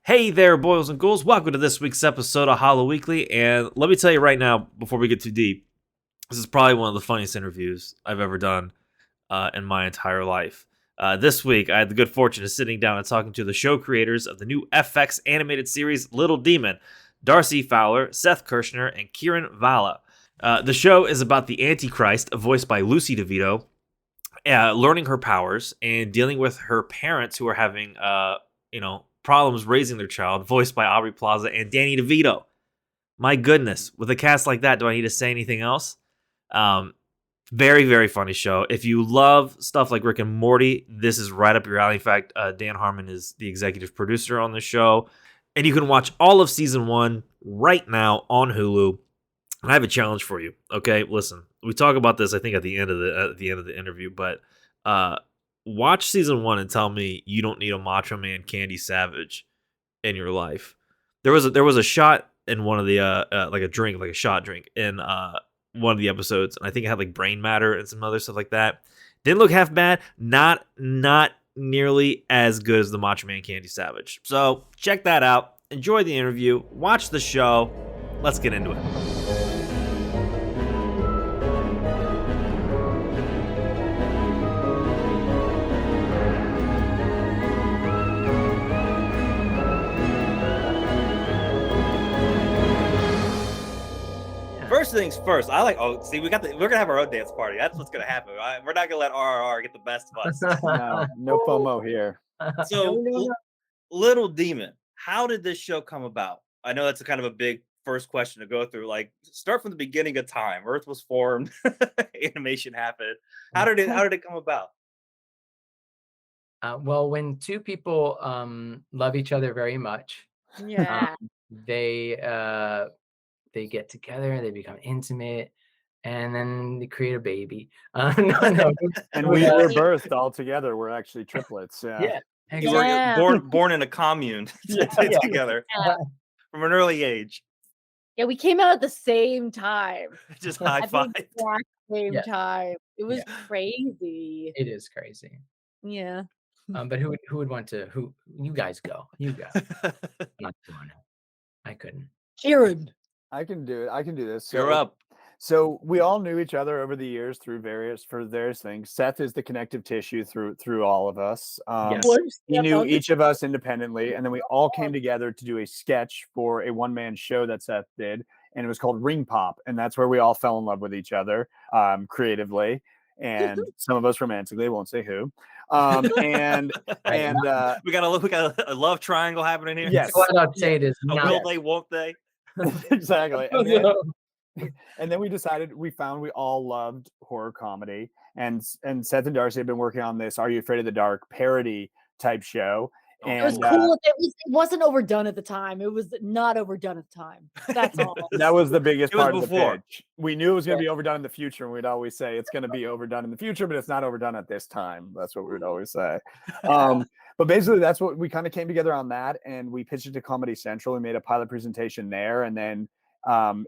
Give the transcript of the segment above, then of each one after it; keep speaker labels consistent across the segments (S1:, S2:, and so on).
S1: Hey there, boys and ghouls. Welcome to this week's episode of Hollow Weekly. And let me tell you right now, before we get too deep, this is probably one of the funniest interviews I've ever done in my entire life. This week, I had the good fortune of sitting down and talking to the show creators of the new FX animated series Little Demon, Darcy Fowler, Seth Kirshner, and Kieran Vala. The show is about the Antichrist, voiced by Lucy DeVito, learning her powers and dealing with her parents who are having, problems raising their child, voiced by Aubrey Plaza and Danny DeVito. My goodness, with a cast like that, do I need to say anything else? Very, very funny show. If you love stuff like Rick and Morty, this is right up your alley. In fact, Dan Harmon is the executive producer on the show. And you can watch all of season 1 right now on Hulu. And I have a challenge for you. Okay, listen. We talk about this, I think, at the end of the interview, but watch season 1 and tell me you don't need a Macho Man Candy Savage in your life. There was a shot in one of the like a shot drink in one of the episodes, and I think it had like brain matter and some other stuff like that. Didn't look half bad. Not nearly as good as the Macho Man Candy Savage. So check that out. Enjoy the interview. Watch the show. Let's get into it.
S2: First things first, we're gonna have our own dance party. That's what's gonna happen. Right? We're not gonna let RRR get the best of us.
S3: No FOMO here.
S2: So, Little Demon, how did this show come about? I know that's a kind of a big first question to go through. Like, start from the beginning of time. Earth was formed, animation happened. How did it come about?
S4: Well, when two people love each other very much, they get together, they become intimate, and then they create a baby. No.
S3: And we were birthed all together. We're actually triplets.
S4: Yeah.
S2: You were born in a commune together from an early age.
S5: Yeah, we came out at the same time.
S2: Just high five.
S5: Same time. It was crazy.
S4: It is crazy.
S5: Yeah.
S4: But who would want to? Who you guys go? You go. Not doing it. I couldn't.
S5: Kieran.
S3: I can do it. I can do this.
S2: You're up.
S3: So we all knew each other over the years through various things. Seth is the connective tissue through all of us. He knew each of us independently, and then we all came together to do a sketch for a one-man show that Seth did, and it was called Ring Pop, and that's where we all fell in love with each other creatively, and some of us romantically. Won't say who. And
S2: we got a love triangle happening here.
S3: Yes,
S4: what I'd say it is
S2: will they, won't they?
S3: Exactly. And then we decided we all loved horror comedy, and Seth and Darcy have been working on this Are You Afraid of the Dark parody type show. And
S5: it was cool. It wasn't overdone at the time. It was not overdone at the time. That's all.
S3: That was the biggest part of the pitch. We knew it was going to be overdone in the future, and we'd always say it's going to be overdone in the future, but it's not overdone at this time. That's what we would always say. But basically, that's what we kind of came together on that, and we pitched it to Comedy Central. We made a pilot presentation there, and then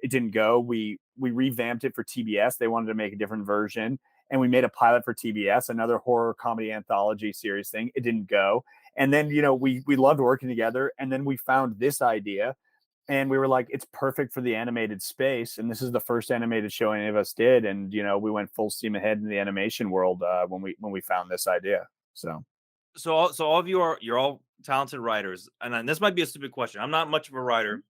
S3: it didn't go. We revamped it for TBS. They wanted to make a different version, and we made a pilot for TBS, another horror comedy anthology series thing. It didn't go. And then, we loved working together, and then we found this idea, and we were like, it's perfect for the animated space. And this is the first animated show any of us did. And, we went full steam ahead in the animation world when we found this idea. So
S2: all of you're all talented writers, and this might be a stupid question. I'm not much of a writer,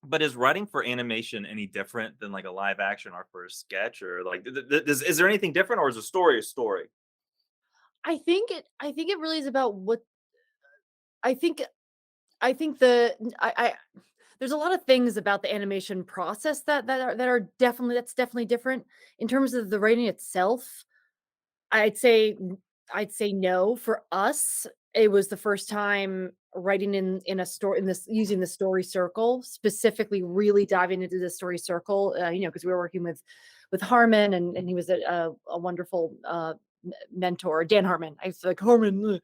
S2: but is writing for animation any different than like a live action or for a sketch, or like is there anything different, or is a story a story?
S5: I think it really is about what I think there's a lot of things about the animation process that's definitely different. In terms of the writing itself, I'd say no. For us, it was the first time writing in a story using the story circle, specifically really diving into the story circle, because we were working with Harmon, and he was a wonderful mentor, Dan Harmon. I was like, Harmon.
S2: You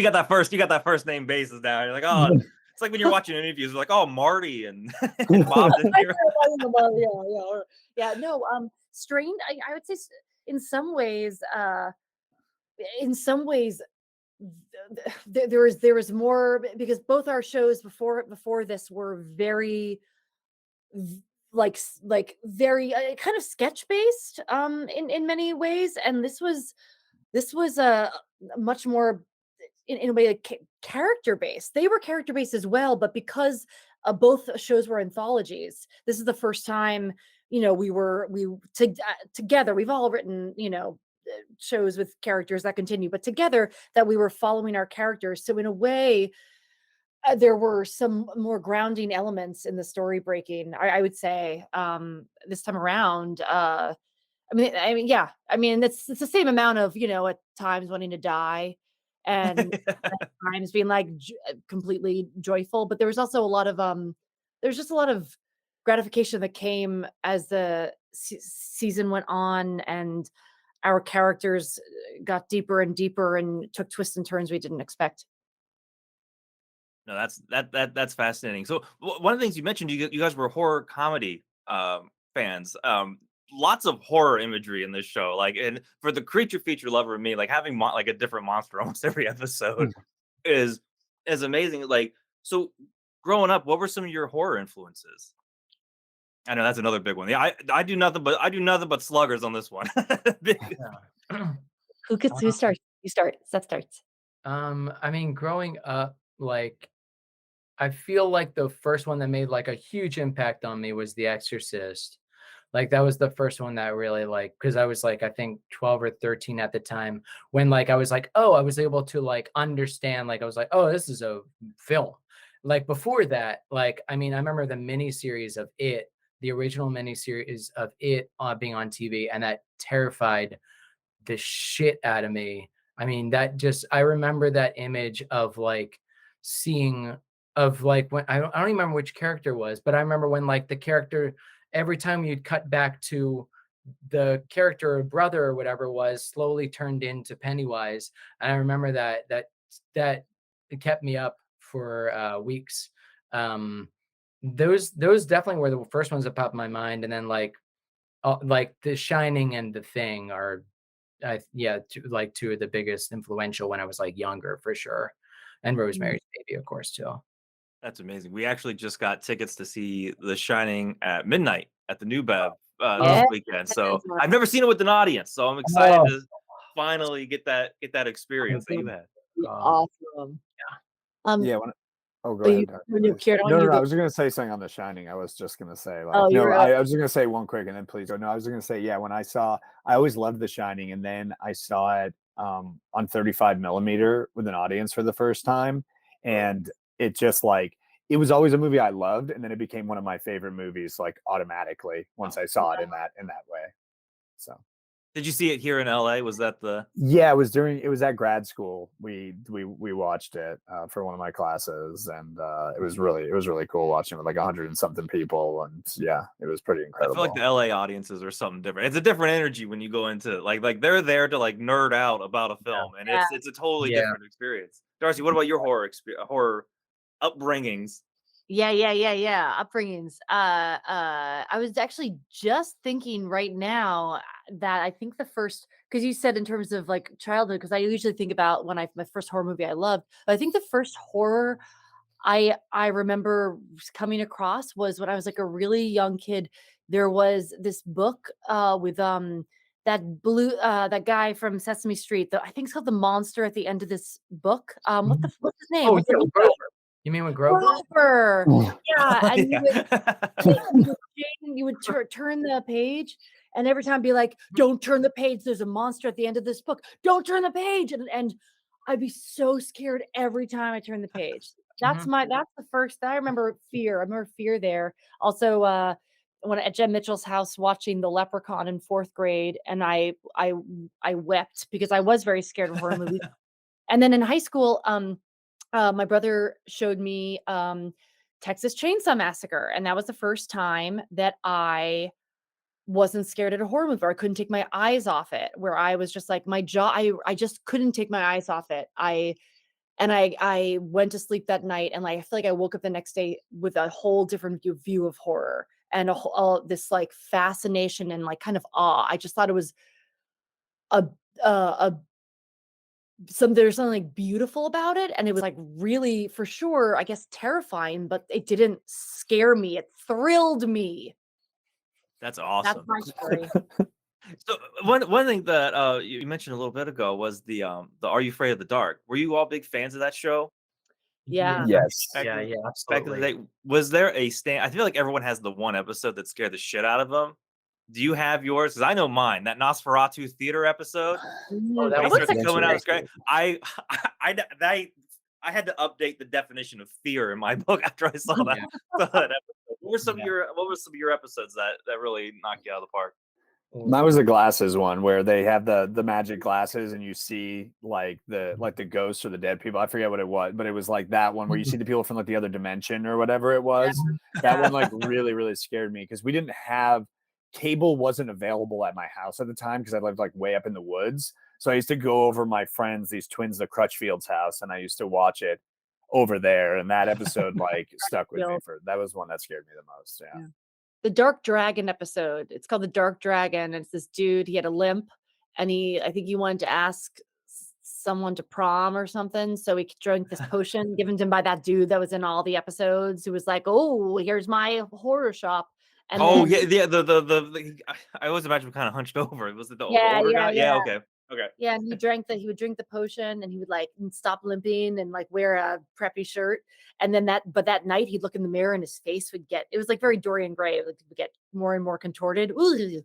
S2: got that first name basis now. You're like, oh, it's like when you're watching interviews, like, oh, Marty and Bob.
S5: Strained. I would say in some ways, there was more because both our shows before this were very like very kind of sketch based in many ways, and this was a much more in a way like character based. They were character based as well, but because both shows were anthologies, this is the first time together. We've all written shows with characters that continue, but together that we were following our characters. So in a way, there were some more grounding elements in the story breaking. I would say this time around. Yeah. I mean, it's the same amount of at times wanting to die, and at times being like completely joyful. But there was also a lot of there's just a lot of gratification that came as the season went on, and our characters got deeper and deeper and took twists and turns we didn't expect.
S2: No, that's fascinating. So one of the things you mentioned, you guys were horror comedy fans. Lots of horror imagery in this show. Like, and for the creature feature lover of me, like having like a different monster almost every episode is amazing. Like, so growing up, what were some of your horror influences? I know that's another big one. Yeah, I do nothing but sluggers on this one.
S5: Who starts? You start. Seth starts.
S4: I mean, growing up, like I feel like the first one that made like a huge impact on me was The Exorcist. Like that was the first one that really like, because I was like I think 12 or 13 at the time, when like I was like, oh, I was able to like understand, like I was like, oh, this is a film. Like before that, like I mean, I remember the miniseries of It, the original miniseries of It being on TV, and that terrified the shit out of me. I mean, I remember that image of like seeing, of like when I don't even remember which character it was, but I remember when like the character, every time you'd cut back to the character or brother or whatever it was, slowly turned into Pennywise. And I remember that it kept me up for weeks. Those definitely were the first ones that popped in my mind. And then like The Shining and The Thing are two of the biggest influential when I was like younger for sure. And Rosemary's Baby, of course, too.
S2: That's amazing. We actually just got tickets to see The Shining at midnight at the New Bev
S5: Yeah.
S2: this weekend. So I've never seen it with an audience, so I'm excited to finally get that experience that you had.
S5: Awesome.
S3: Yeah. Go ahead.
S5: Kieran,
S3: No. I was just gonna say something on The Shining. I was just gonna say like
S5: Oh,
S3: no.
S5: you're right.
S3: I was just gonna say one quick, and then please go. No, I was just gonna say yeah. When I always loved The Shining, and then I saw it on 35 millimeter with an audience for the first time, and it just like it was always a movie I loved, and then it became one of my favorite movies like automatically once I saw it in that way. So.
S2: Did you see it here in LA? Was that the?
S3: Yeah, it was at grad school. We watched it for one of my classes, and it was really cool watching it with like 100 and something people, and yeah, it was pretty incredible.
S2: I feel like the LA audiences are something different. It's a different energy when you go into like they're there to like nerd out about a film, and it's a totally different experience. Darcy, what about your horror upbringings?
S5: Yeah. Upbringings. I was actually just thinking right now that I think the first, because you said in terms of like childhood, because I usually think about my first horror movie I loved. But I think the first horror I remember coming across was when I was like a really young kid. There was this book with that guy from Sesame Street. I think it's called The Monster at the end of this book. What's his name?
S4: Oh,
S5: What's the name?
S4: Grover. You mean with Grover?
S5: Grover. Yeah, and
S2: Yeah.
S5: you would turn the page, and every time be like, "Don't turn the page. There's a monster at the end of this book. Don't turn the page." And I'd be so scared every time I turn the page. That's the first. I remember fear. I remember fear there. Also, when at Jen Mitchell's house watching The Leprechaun in 4th grade, and I wept because I was very scared of horror movies. And then in high school, my brother showed me Texas Chainsaw Massacre, and that was the first time that I wasn't scared at a horror movie. Or I couldn't take my eyes off it. Where I was just like my jaw, I just couldn't take my eyes off it. I went to sleep that night, and like I feel like I woke up the next day with a whole different view of horror, and this like fascination and like kind of awe. I just thought it was a there's something like beautiful about it, and it was like really, for sure, I guess terrifying, but it didn't scare me. It thrilled me.
S2: That's
S5: That's
S2: awesome.
S5: my story.
S2: So one thing that you mentioned a little bit ago was the Are You Afraid of the Dark? Were you all big fans of that show
S5: Yeah.
S3: Yes.
S2: back
S4: Yeah,
S2: in
S4: yeah,
S2: back in the
S4: absolutely.
S2: day? Was there a stand? I feel like everyone has the one episode that scared the shit out of them. Do you have yours? Because I know mine. That Nosferatu theater episode
S4: Oh,
S2: when
S4: that
S2: he
S5: I
S4: was
S5: wouldn't
S2: starts
S5: say
S2: coming out of the
S3: Interesting.
S2: screen. I had to update the definition of fear in my book after I saw that,
S4: Yeah.
S2: saw that episode. What were some of
S4: Yeah.
S2: your episodes that really knocked you out of the park?
S3: Mine was the glasses one where they have the magic glasses and you see like the ghosts or the dead people. I forget what it was, but it was like that one where you see the people from like the other dimension or whatever it was. That one like really, really scared me because we didn't have cable wasn't available at my house at the time because I lived like way up in the woods. So I used to go over my friends, these twins, the Crutchfield's house, and I used to watch it over there. And that episode like stuck with me
S5: Crutchfield.
S3: for that was one that scared me the most. Yeah.
S5: Yeah. The Dark Dragon episode. It's called The Dark Dragon. And it's this dude, he had a limp, and I think he wanted to ask someone to prom or something. So he drank this potion given to him by that dude that was in all the episodes, who was like, "Oh, here's my horror shop." And
S2: Oh
S5: then,
S2: yeah, yeah. I always imagine him kind of hunched over. Was it the
S5: yeah,
S2: older
S5: yeah,
S2: guy? Yeah.
S5: yeah.
S2: Okay. Okay.
S5: Yeah, and he would drink the potion, and he would like stop limping and like wear a preppy shirt. And then that night he'd look in the mirror and his face would get, it was like very Dorian Gray, like it would get more and more contorted. Ooh.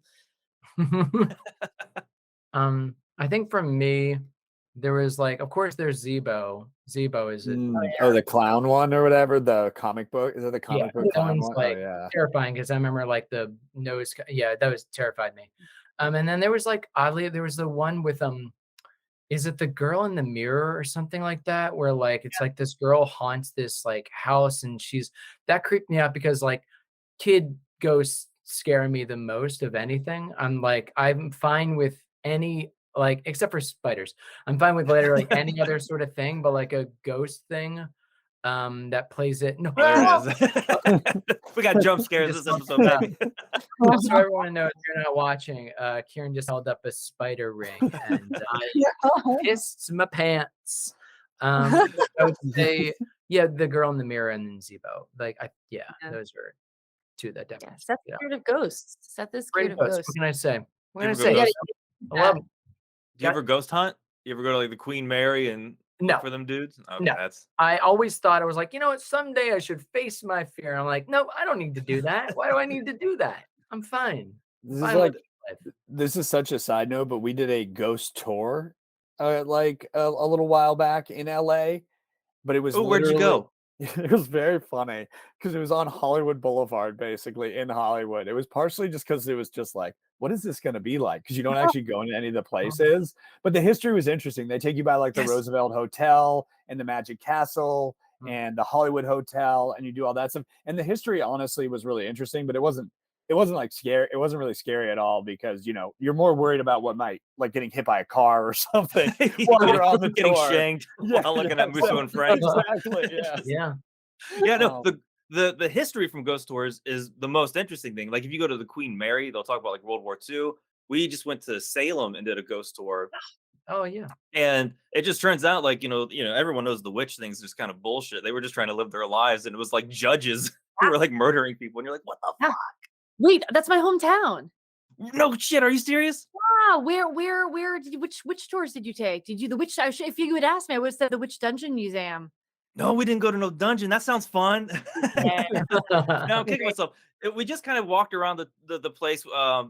S4: I think for me, there was like, of course, there's Zebo. Zebo is it?
S3: Oh, the clown one or whatever. The comic book. Is it the
S4: Yeah,
S3: comic book
S4: that
S3: clown
S4: one's
S3: one?
S4: like
S3: Oh yeah.
S4: terrifying because I remember like the nose. Yeah, that was terrified me. And then there was like oddly, there was the one with is it the girl in the mirror or something like that? Where like it's like this girl haunts this like house and that creeped me out because like kid ghosts scare me the most of anything. I'm fine with any like except for spiders. I'm fine with literally any other sort of thing, but like a ghost thing that plays it. No,
S2: Oh, there it is. We got jump scares
S4: Just
S2: this episode, baby.
S4: just so everyone knows, if you're not watching, Kieran just held up a spider ring and I pissed my pants. I would say, yeah, the girl in the mirror and then Zebo.
S5: Yeah.
S4: Those are two that
S5: Yeah,
S4: definitely.
S5: Seth is scared of ghosts. Seth is scared
S4: Great
S5: of
S4: ghosts.
S5: ghosts.
S4: What can I say? What can I
S2: You ever go
S4: say?
S2: ghost
S4: I love 'em.
S2: Do you ever ghost hunt? You ever go to like the Queen Mary and
S4: No.
S2: look for them dudes? Okay,
S4: No.
S2: that's
S4: I always thought I was like, you know what? Someday I should face my fear. I'm like, no, I don't need to do that. Why do I need to do that? I'm fine.
S3: This is
S4: Fine
S3: like
S4: with life.
S3: this is such a side note, but we did a ghost tour like a little while back in LA, but it was
S2: Oh, where'd you
S3: literally
S2: go?
S3: it was very funny because it was on Hollywood Boulevard, basically in Hollywood. It was partially just because it was just like, what is this going to be like? Because you don't actually go into any of the places, but the history was interesting. They take you by like the
S2: Yes.
S3: Roosevelt Hotel and the Magic Castle
S4: Mm.
S3: and the Hollywood Hotel, and you do all that stuff. And the history honestly was really interesting, but it wasn't like scary. It wasn't really scary at all because you're more worried about what might like getting hit by a car or something while you're on the
S2: Getting
S3: tour.
S2: shanked while looking at Musso and Frank.
S3: Exactly. Yes.
S4: Yeah.
S2: Yeah, no,
S3: Um,
S2: the history from ghost tours is the most interesting thing. Like if you go to the Queen Mary, they'll talk about like World War II. We just went to Salem and did a ghost tour,
S4: Oh yeah.
S2: and it just turns out like everyone knows the witch thing's just kind of bullshit. They were just trying to live their lives, and it was like judges who were like murdering people, and you're like, what the
S5: Yeah. Wait, that's my hometown.
S2: no shit? Are you serious?
S5: Wow, where did you, which tours did you take? Did you the witch? If you had asked me, I would have said the Witch Dungeon Museum.
S2: No, we didn't go to no dungeon. That sounds fun.
S5: Yeah.
S2: No, I'm kicking myself. We just kind of walked around the place.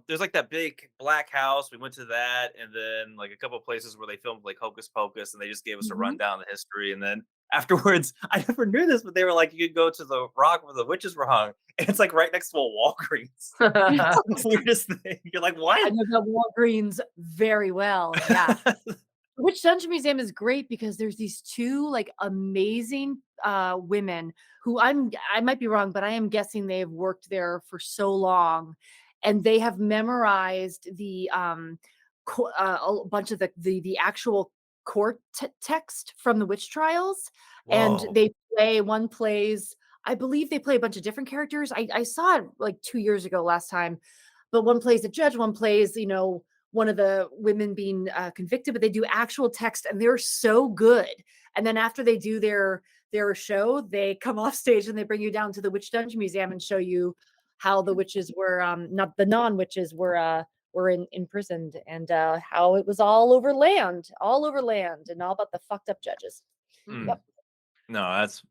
S2: There's like that big black house. We went to that, and then like a couple of places where they filmed like Hocus Pocus, and they just gave us a
S5: Mhm.
S2: rundown of the history. And then afterwards, I never knew this, but they were like, you could go to the rock where the witches were hung, and it's like right next to a Walgreens. It's the weirdest thing. You're like,
S5: I
S2: what?
S5: know that Walgreens very well. Yeah. The Witch Dungeon Museum is great because there's these two like amazing women who I might be wrong, but I am guessing they have worked there for so long, and they have memorized the a bunch of the actual court text from the witch trials, and
S2: Whoa.
S5: they one plays. I believe they play a bunch of different characters. I saw it like 2 years ago last time, but one plays a judge, one plays one of the women being convicted, but they do actual text, and they're so good. And then after they do their show, they come off stage and they bring you down to the Witch Dungeon Museum and show you how the witches were, not the non-witches were imprisoned, and how it was all over land, and all about the fucked up judges.
S2: Mm.
S5: Yep.
S2: No, that's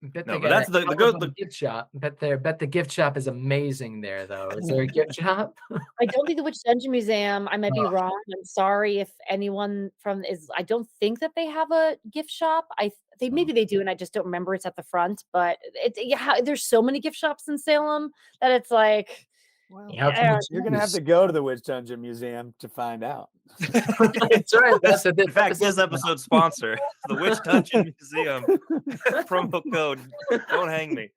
S4: Bet
S2: no,
S4: they
S2: but
S4: got
S2: that's
S4: a
S2: the
S4: hell
S2: go
S4: of a
S2: the
S4: gift shop. Bet the gift shop is amazing there, though. Is there a gift shop?
S5: I don't think the Witch Dungeon Museum. I might be
S4: Oh.
S5: wrong. I'm sorry if anyone from is. I don't think that they have a gift shop. They maybe they do, and I just don't remember. It's at the front, but there's so many gift shops in Salem that it's like,
S3: Well,
S4: Yeah, how can you
S3: you're gonna have
S4: choose?
S3: to go to the Witch Dungeon Museum to find out.
S4: That's right. That's what
S2: in
S4: this
S2: fact, this
S4: episode
S2: episode sponsor, the Witch Dungeon Museum. Promo code, don't hang me.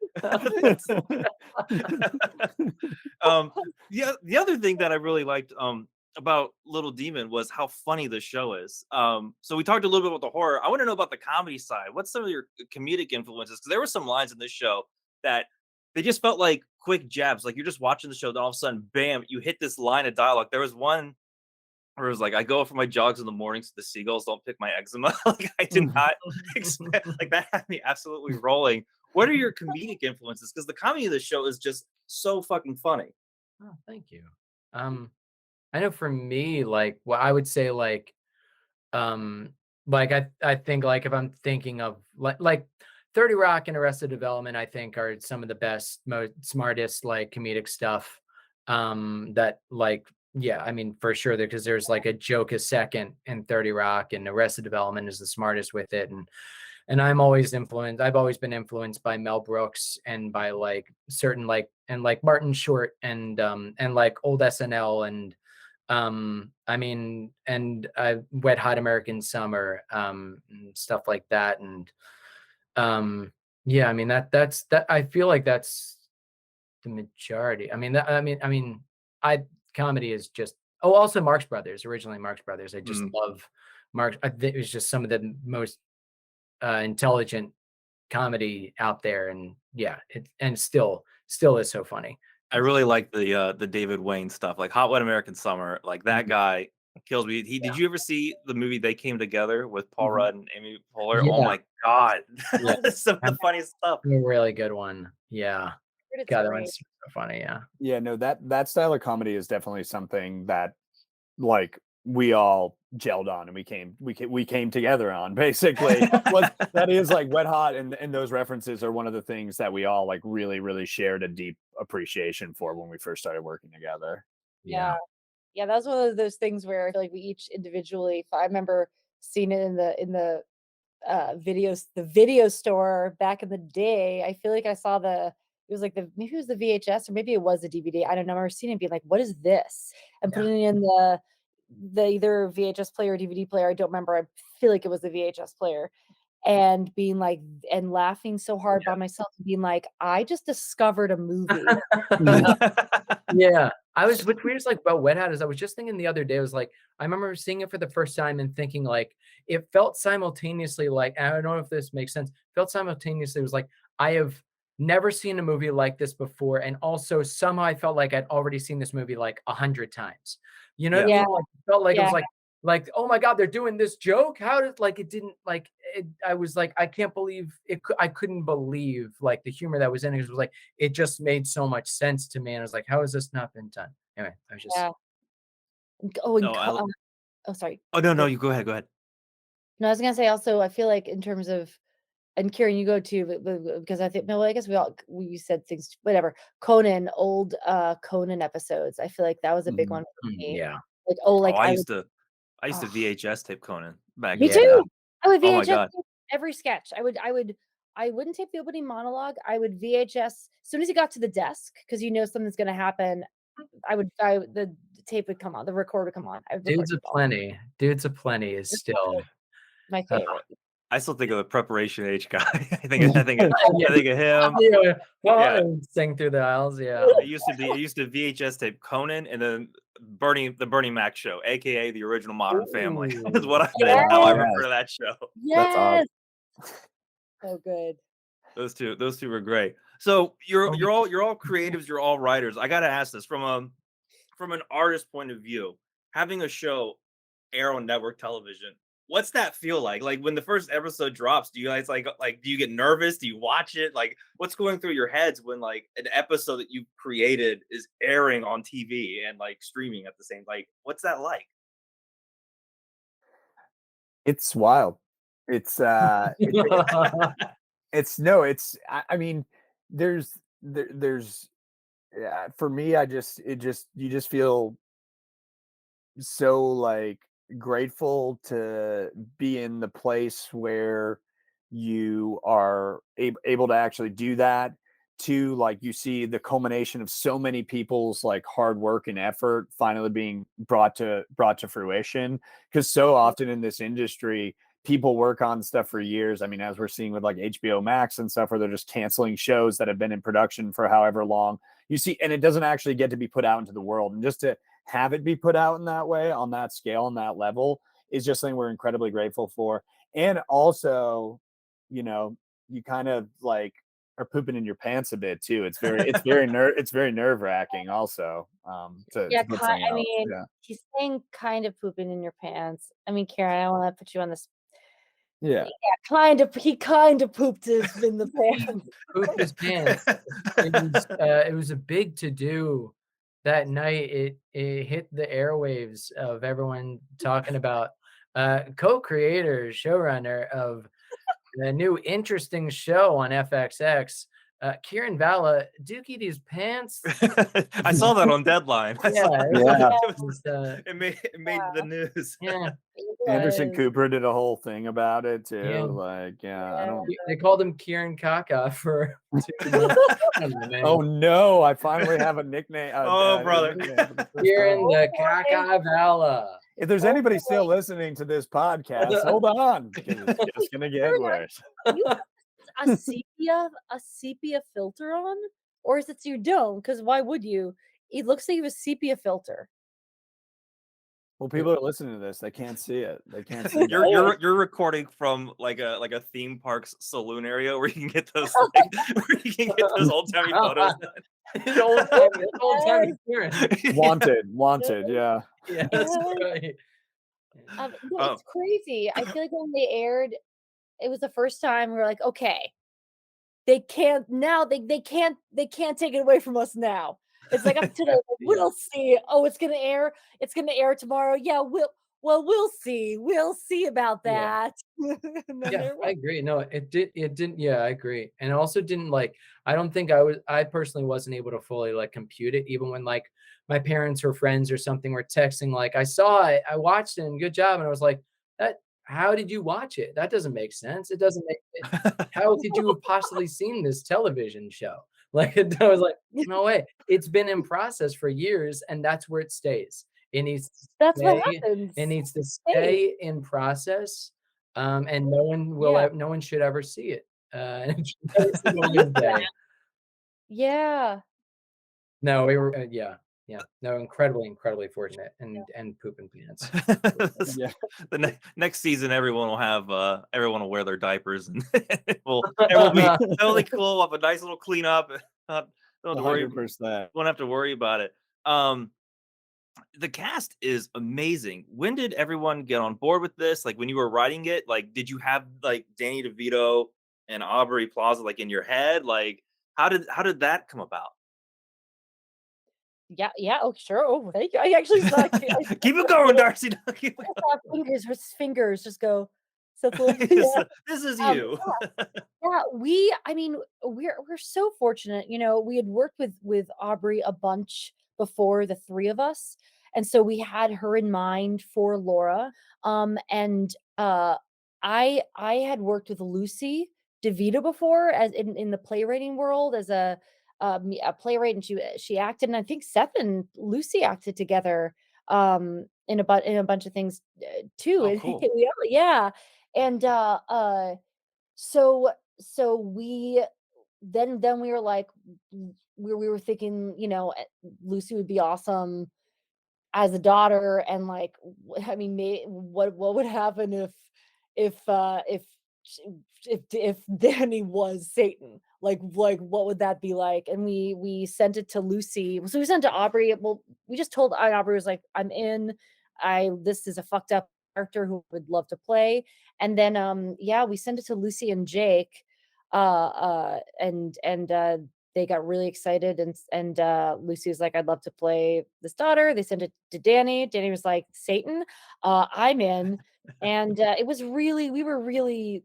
S2: The other thing that I really liked about Little Demon was how funny the show is. So we talked a little bit about the horror. I want to know about the comedy side. What's some of your comedic influences? Because there were some lines in this show that they just felt like quick jabs. Like you're just watching the show, then all of a sudden, bam, you hit this line of dialogue. There was one where it was like, I go for my jogs in the mornings so the seagulls don't pick my eczema. Like I did not expect, like that had me absolutely rolling. What are your comedic influences? Because the comedy of the show is just so fucking funny.
S4: Oh, thank you. I know for me, like what I would say, like I think like if I'm thinking of like 30 Rock and Arrested Development, I think are some of the best, most smartest like comedic stuff. That like yeah, I mean for sure because there's like a joke a second in 30 Rock, and Arrested Development is the smartest with it, and I've always been influenced by Mel Brooks and by like certain like and like Martin Short and like old SNL and I mean and Wet Hot American Summer and stuff like that, and yeah, I mean that's I feel like that's the majority. I mean I comedy is just also Marx Brothers, originally Marx Brothers. I just love Marx. I think it was just some of the most intelligent comedy out there, and yeah, it still is so funny.
S2: I really like the David Wayne stuff, like Hot Wet American Summer. Like that guy kills me. Did you ever see the movie They Came Together with Paul Rudd and Amy Poehler? Oh
S4: Yeah,
S2: my god,
S4: yeah,
S2: that's some of the funniest stuff.
S4: a really good one. Yeah,
S5: It's
S4: God, that
S5: great.
S4: one's so funny. Yeah,
S3: Yeah, no, that style of comedy is definitely something that like we all gelled on and we came together on basically. That is like Wet Hot, and those references are one of the things that we all like really shared a deep appreciation for when we first started working together.
S4: yeah.
S5: Yeah, that was one of those things where I feel like we each individually. I remember seeing it in the the video store back in the day. I feel like I saw it was like maybe it was the VHS or maybe it was the DVD. I don't know. I remember seeing it and being like, what is this? And
S4: Yeah.
S5: putting it in the either VHS player or DVD player. I don't remember. I feel like it was the VHS player. And being like, and laughing so hard by myself and being like, I just discovered a movie.
S4: Yeah, what's weird is like about Wet Hat is I was just thinking the other day, I was like, I remember seeing it for the first time and thinking like it felt simultaneously like, I don't know if this makes sense, felt simultaneously it was like I have never seen a movie like this before, and also somehow I felt like I'd already seen this movie like 100 times. You know what I
S5: Yeah.
S4: mean? Like, it felt like it
S5: Yeah.
S4: was like oh my god, they're doing this joke. How did like it didn't like it, I was like I can't believe it. I couldn't believe like the humor that was in it. It was like it just made so much sense to me, and I was like, how has this not been done? Anyway, I was just
S5: Yeah. Oh, and
S2: No, I,
S5: oh, sorry.
S2: oh no, you go ahead. Go ahead.
S5: No, I was gonna say also, I feel like in terms of, and Kieran, you go too, because I think no, I guess we said things, whatever. Conan, old Conan episodes. I feel like that was a big one for me.
S4: yeah.
S5: Like
S2: Oh,
S5: like
S2: I
S5: I
S2: used
S5: would,
S2: to
S5: oh,
S2: VHS tape Conan back
S5: me
S2: in the
S4: Yeah.
S2: day.
S5: too. I would
S2: Oh my
S5: VHS
S2: god.
S5: every sketch. I wouldn't tape the opening monologue. I would VHS as soon as he got to the desk because something's gonna happen. The tape would come on, the record would come on. I would record
S4: Dudes
S5: it
S4: of
S5: all.
S4: Plenty. Dudes of Plenty is still
S5: My favorite.
S2: I still think of the Preparation H guy. I think of
S4: yeah.
S2: him.
S4: Yeah.
S2: Yeah.
S4: And sing through the aisles. Yeah.
S2: It used to VHS tape Conan and then the Bernie Mac show, aka the original Modern Family. Is what how I
S5: Yes.
S2: refer to that show.
S3: That's awesome.
S5: Yes. So good.
S2: Those two were great. So you're
S4: Oh,
S2: all creatives, you're all writers. I gotta ask this from an artist point of view. having a show air on network television, what's that feel like? Like when the first episode drops, do you guys like do you get nervous? Do you watch it? Like what's going through your heads when like an episode that you created is airing on TV and like streaming at the same, like what's that like?
S3: It's wild. It's it's no, it's I mean, there's for me, you just feel so like grateful to be in the place where you are able to actually do that, to like you see the culmination of so many people's like hard work and effort finally being brought to fruition, because so often in this industry people work on stuff for years. I mean, as we're seeing with like HBO Max and stuff, where they're just canceling shows that have been in production for however long, you see, and it doesn't actually get to be put out into the world. And just to have it be put out in that way, on that scale, on that level, is just something we're incredibly grateful for. And also, you know, you kind of like are pooping in your pants a bit too. It's very nerve wracking also. To
S6: Yeah,
S3: put something
S6: I
S3: out.
S6: mean,
S3: Yeah.
S6: he's saying kind of pooping in your pants. I mean, Karen, I don't want to put you on this.
S3: Yeah.
S6: He kind of pooped in the pants.
S4: Pooped his pants. It was a big to do that night. It hit the airwaves of everyone talking about co-creator, showrunner of the new interesting show on FXX. Kieran Valla dookied his pants.
S2: I saw that on Deadline. I saw
S4: Yeah,
S2: it made the news.
S4: yeah.
S3: Anderson Cooper did a whole thing about it too.
S4: Yeah.
S3: Like, I don't.
S4: They called him Kieran Kaka for 2 months.
S3: Oh no! I finally have a nickname.
S2: Brother.
S4: Kieran the Kaka Valla.
S3: If there's anybody still listening to this podcast, hold on, because it's just gonna get worse.
S6: You have a sepia filter on, or is it you don't? Because why would you? It looks like you have a sepia filter.
S3: Well, people are listening to this; they can't see it. They can't see.
S2: You're recording from like a theme park's saloon area where you can get those where you can get those old timey photos.
S4: Old timey Kieran.
S3: Wanted, yeah.
S4: Yeah, that's right.
S6: No, it's crazy. I feel like when they aired, it was the first time we were like, okay, they can't take it away from us now. It's like up today, we'll see. Oh, it's gonna air. It's gonna air tomorrow. Yeah, we'll see. We'll see about that.
S4: Yeah, I agree. No, it didn't. Yeah, I agree. And it also didn't like, I don't think I personally wasn't able to fully like compute it, even when like my parents or friends or something were texting, like, I saw it, I watched it, and good job. And I was like, how did you watch it? That doesn't make sense. It doesn't make it. How could you have possibly seen this television show? Like, I was like, no way. It's been in process for years, and that's where it stays. It needs to
S6: That's
S4: stay,
S6: what happens.
S4: It needs to stay in process, and no one should ever see it.
S6: Yeah.
S4: No, we were, no, incredibly fortunate, and pooping pants.
S3: Yeah.
S2: The next season, everyone will wear their diapers, and it will be totally cool. We'll have a nice little cleanup. Don't have to worry.
S3: 100%.
S2: Won't have to worry about it. The cast is amazing. When did everyone get on board with this? Like when you were writing it, like did you have like Danny DeVito and Aubrey Plaza like in your head? Like how did that come about?
S6: Yeah. Oh, sure. Oh, thank you. I actually saw.
S2: Keep it going, Darcy. Keep it going.
S6: His fingers just go. So
S2: this is you.
S6: Yeah, I mean, we're so fortunate. You know, we had worked with Aubrey a bunch before, the three of us, and so we had her in mind for Laura. And I had worked with Lucy DeVito before, as in the playwriting world, as a playwright, and she acted, and I think Seth and Lucy acted together in a bunch of things too.
S2: Oh, cool.
S6: Yeah. And so we then we were like, we were thinking, you know, Lucy would be awesome as a daughter, and like, I mean, what would happen if Danny was Satan? Like what would that be like? And we sent it to Lucy. So we sent it to Aubrey. Well, we just told Aubrey, was like, I'm in. I this is a fucked up character who would love to play. And then yeah, we sent it to Lucy and Jake, and they got really excited, and Lucy was like, I'd love to play this daughter. They sent it to Danny. Danny was like, Satan, I'm in. And it was really, we were really,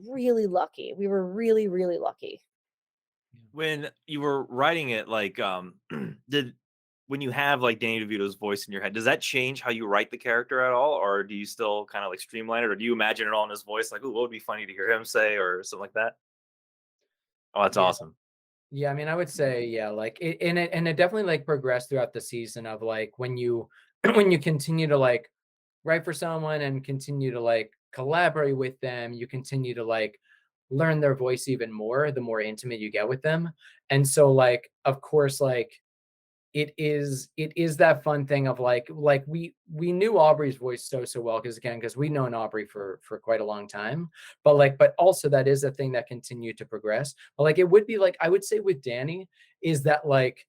S6: really lucky. We were really, really lucky.
S2: When you were writing it, like, did when you have like Danny DeVito's voice in your head, does that change how you write the character at all, or do you still kind of like streamline it, or do you imagine it all in his voice, like, "Ooh, what would be funny to hear him say," or something like that? Oh, that's
S4: Yeah.
S2: awesome.
S4: Yeah, I mean, I would say, yeah, like it definitely like progressed throughout the season of like when you when you continue to like write for someone and continue to like collaborate with them, you continue to like learn their voice even more, the more intimate you get with them. And so like, of course, like it is that fun thing of like we knew Aubrey's voice so well because we've known Aubrey for quite a long time, but also that is a thing that continued to progress. But like it would be like I would say with Danny is that like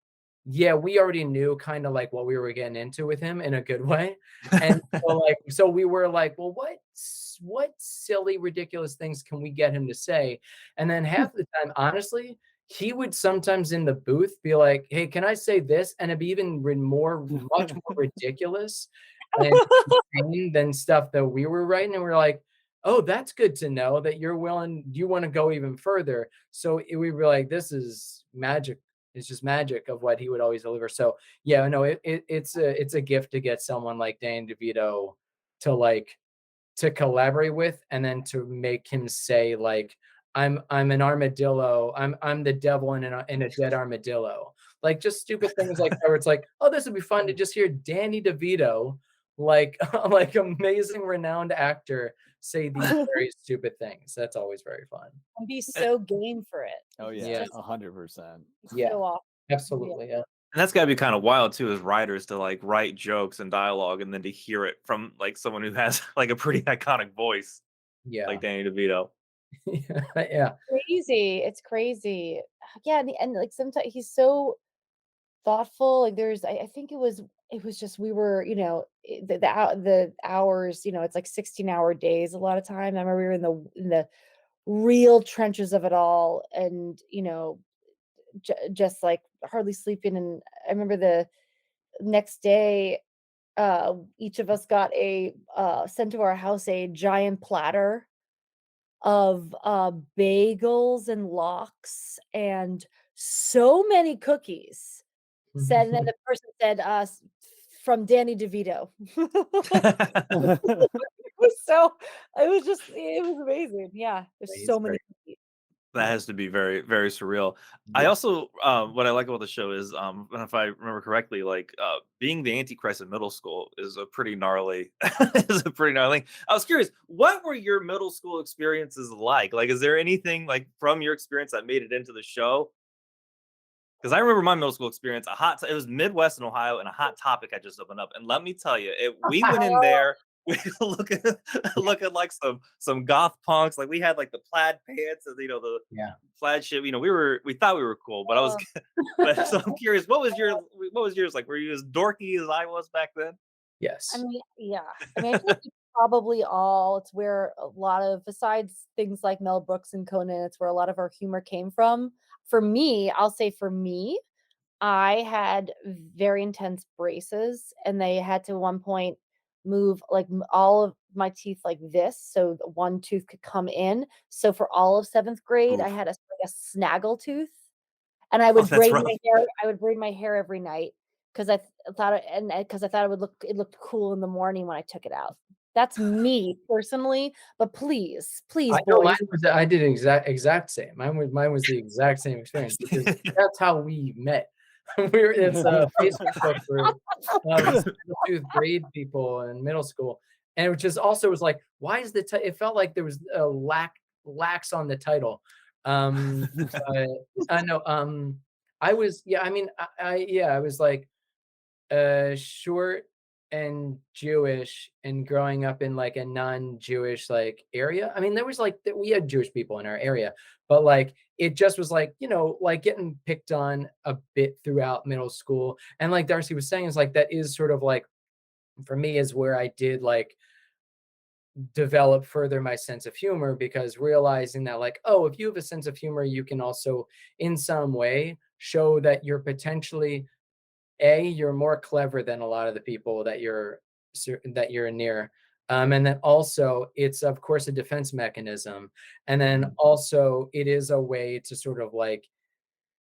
S4: yeah, we already knew kind of like what we were getting into with him in a good way. And so we were like, well, what silly ridiculous things can we get him to say? And then half the time honestly he would sometimes in the booth be like, "Hey, can I say this?" And it'd be even much more ridiculous and insane than stuff that we were writing. And we're like, "Oh, that's good to know that you want to go even further." So we were like, "This is magic. It's just magic of what he would always deliver." So yeah, no, it's a gift to get someone like Danny DeVito to like to collaborate with and then to make him say like I'm an armadillo. I'm the devil in a dead armadillo. Like just stupid things like that where it's like, oh, this would be fun to just hear Danny DeVito, like like amazing renowned actor, say these very stupid things. That's always very fun.
S6: And be so game for it.
S3: Oh
S6: It's
S3: yeah,
S6: just
S3: 100%.
S4: Yeah,
S6: so awesome.
S4: absolutely. Yeah.
S2: And that's gotta be kind of wild too, as writers to like write jokes and dialogue, and then to hear it from like someone who has like a pretty iconic voice,
S4: Yeah.
S2: like Danny DeVito.
S4: Yeah.
S6: Crazy. It's crazy. Yeah, and like sometimes he's so thoughtful. Like there's I think it was just we were, the hours, it's like 16-hour days a lot of time. I remember we were in the real trenches of it all, and just like hardly sleeping. And I remember the next day, each of us got a sent to our house a giant platter of bagels and lox and so many cookies. Said, and then the person said, from Danny DeVito. It was amazing. Yeah, there's
S4: He's
S6: so many
S4: great.
S6: cookies.
S2: That has to be very, very surreal. I
S4: Yeah.
S2: also, what I like about the show is, if I remember correctly, like being the Antichrist in middle school is a pretty gnarly, is a pretty gnarly. I was curious, what were your middle school experiences like? Like, is there anything like from your experience that made it into the show? Because I remember my middle school experience, it was Midwest in Ohio, and a hot topic had just opened up. And let me tell you, we went in there, we looking like some goth punks. Like we had like the plaid pants and the
S4: Yeah.
S2: plaid shit. We thought we were cool, but I was. But so I'm curious, what was yours like? Were you as dorky as I was back then?
S4: Yes.
S6: I mean, yeah. I mean, I feel like probably all. It's where a lot of, besides things like Mel Brooks and Conan, it's where a lot of our humor came from. For me, I'll say for me, I had very intense braces, and they had to one point move like all of my teeth like this, so one tooth could come in. So for all of seventh grade, I
S2: Oof.
S6: had a snaggle tooth, and I
S2: Oh,
S6: would
S2: that's
S6: braid
S2: rough.
S6: my hair. I would braid my hair every night because thought because I thought it looked cool in the morning when I took it out. That's me personally, but please,
S4: I know
S6: boys.
S4: I did exact same. Mine was the exact same experience because that's how we met. It's a Facebook group of tooth braid people in middle school, and it just also was like, why is it felt like there was a lax on the title. I know. I was yeah. I mean, I was like short and Jewish and growing up in like a non-Jewish like area. I mean, there was like we had Jewish people in our area, but like it just was like, like getting picked on a bit throughout middle school. And like Darcy was saying, is like that is sort of like for me is where I did like develop further my sense of humor, because realizing that like, oh, if you have a sense of humor, you can also in some way show that you're potentially you're more clever than a lot of the people that you're near. And then also it's of course a defense mechanism. And then also it is a way to sort of like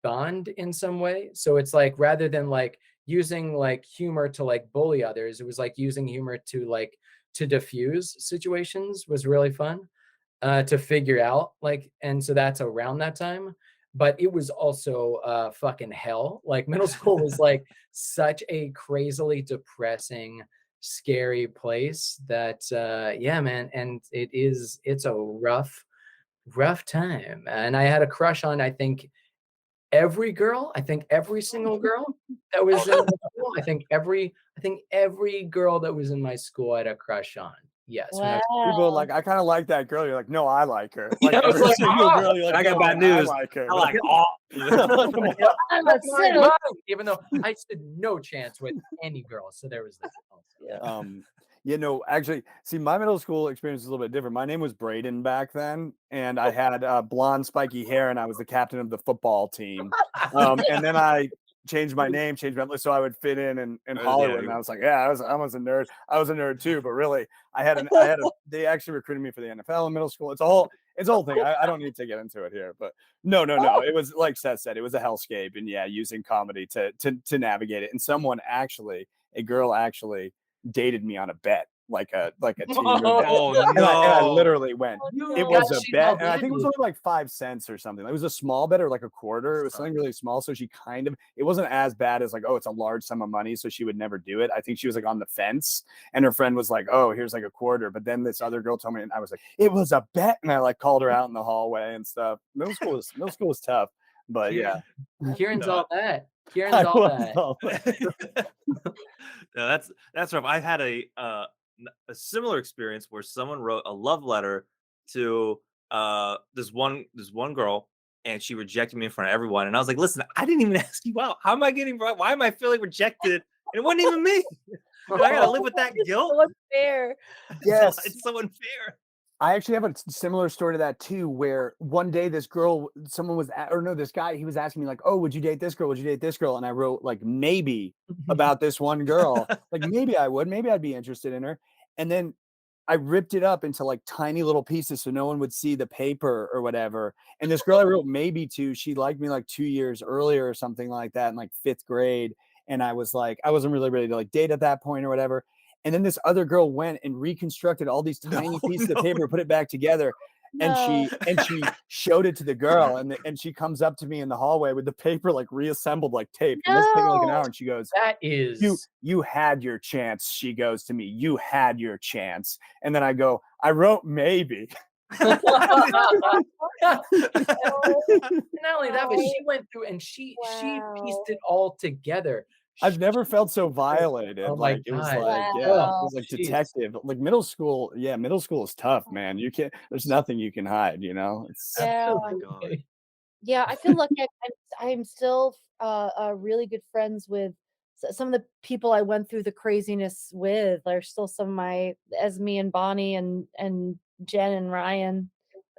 S4: bond in some way. So it's like rather than like using like humor to like bully others, it was like using humor to diffuse situations was really fun to figure out like, and so that's around that time. But it was also fucking hell. Like middle school was like such a crazily depressing, scary place that yeah, man. And it's a rough time. And I had a crush on, I think every single girl that was in my school. I think every girl that was in my school I had a crush on. Yes. When I was
S3: People are
S6: Wow.
S3: like, I kind of like that girl. You're like, no, I like her. Like
S4: Yeah, I was
S3: every
S4: like,
S3: single
S4: "Oh,
S3: girl, you're like,
S2: I got
S3: no,
S2: bad
S3: I
S2: news.
S3: like her.
S2: I like all.
S6: I'm a
S4: that's my
S6: sinner.
S4: mind," even though I stood no chance with any girl. So there was that also. Yeah.
S3: Actually, see, my middle school experience is a little bit different. My name was Braden back then, and I had blonde, spiky hair, and I was the captain of the football team. And then I changed my name, so I would fit in Hollywood. And I was like, yeah, I was a nerd. I was a nerd too, but really, they actually recruited me for the NFL in middle school. It's a whole thing. I don't need to get into it here, but no. It was like Seth said, it was a hellscape, and yeah, using comedy to navigate it. And a girl actually dated me on a bet, like a team bet.
S2: Oh
S3: And I
S2: no!
S3: literally went.
S6: Oh,
S3: It
S6: no.
S3: was
S4: Yeah,
S3: a
S4: she
S3: bet,
S4: felt
S3: and I think it was
S4: bad.
S3: only like 5 cents or something. It was a small bet or like a quarter. It was something really small. So she it wasn't as bad as like, oh, it's a large sum of money, so she would never do it. I think she was like on the fence, and her friend was like, oh, here's like a quarter. But then this other girl told me, and I was like, it was a bet, and I like called her out in the hallway and stuff. Middle school was tough, but yeah,
S4: Kieran's
S2: No,
S4: all that. Kieran's
S3: I
S4: all
S3: was
S4: that.
S3: all that.
S2: no, that's rough. I've had a similar experience where someone wrote a love letter to this one girl, and she rejected me in front of everyone. And I was like, listen, I didn't even ask you out. How am I getting? Why am I feeling rejected? And it wasn't even me. And I gotta live with that
S6: It's
S2: guilt.
S6: so unfair.
S3: Yes.
S2: It's so unfair.
S3: I actually have a similar story to that too, where one day this guy, he was asking me like, oh, would you date this girl? Would you date this girl? And I wrote like, maybe about this one girl, like maybe I would, maybe I'd be interested in her. And then I ripped it up into like tiny little pieces so no one would see the paper or whatever. And this girl I wrote maybe to, she liked me like 2 years earlier or something like that in like 5th grade. And I was like, I wasn't really ready to like date at that point or whatever. And then this other girl went and reconstructed all these tiny pieces of paper, put it back together. And
S6: No.
S3: she showed it to the girl, and she comes up to me in the hallway with the paper like reassembled like tape. And this is taking like an
S6: No.
S3: hour. And she goes,
S4: That is
S3: you had your chance. She goes to me, you had your chance. And then I go, I wrote maybe.
S4: not only that, but she went through and she pieced it all together.
S3: I've never felt so violated.
S4: Oh my
S3: Like it was
S4: God.
S3: like, yeah, it
S6: Wow.
S3: was like
S4: Jeez.
S3: detective. Like middle school, yeah, middle school is tough, man. You can't, there's nothing you can hide, It's
S6: Yeah.
S4: Absolutely.
S6: Yeah, I feel lucky. I'm still really good friends with some of the people I went through the craziness with. Are still some of my Esme and Bonnie and Jen and Ryan.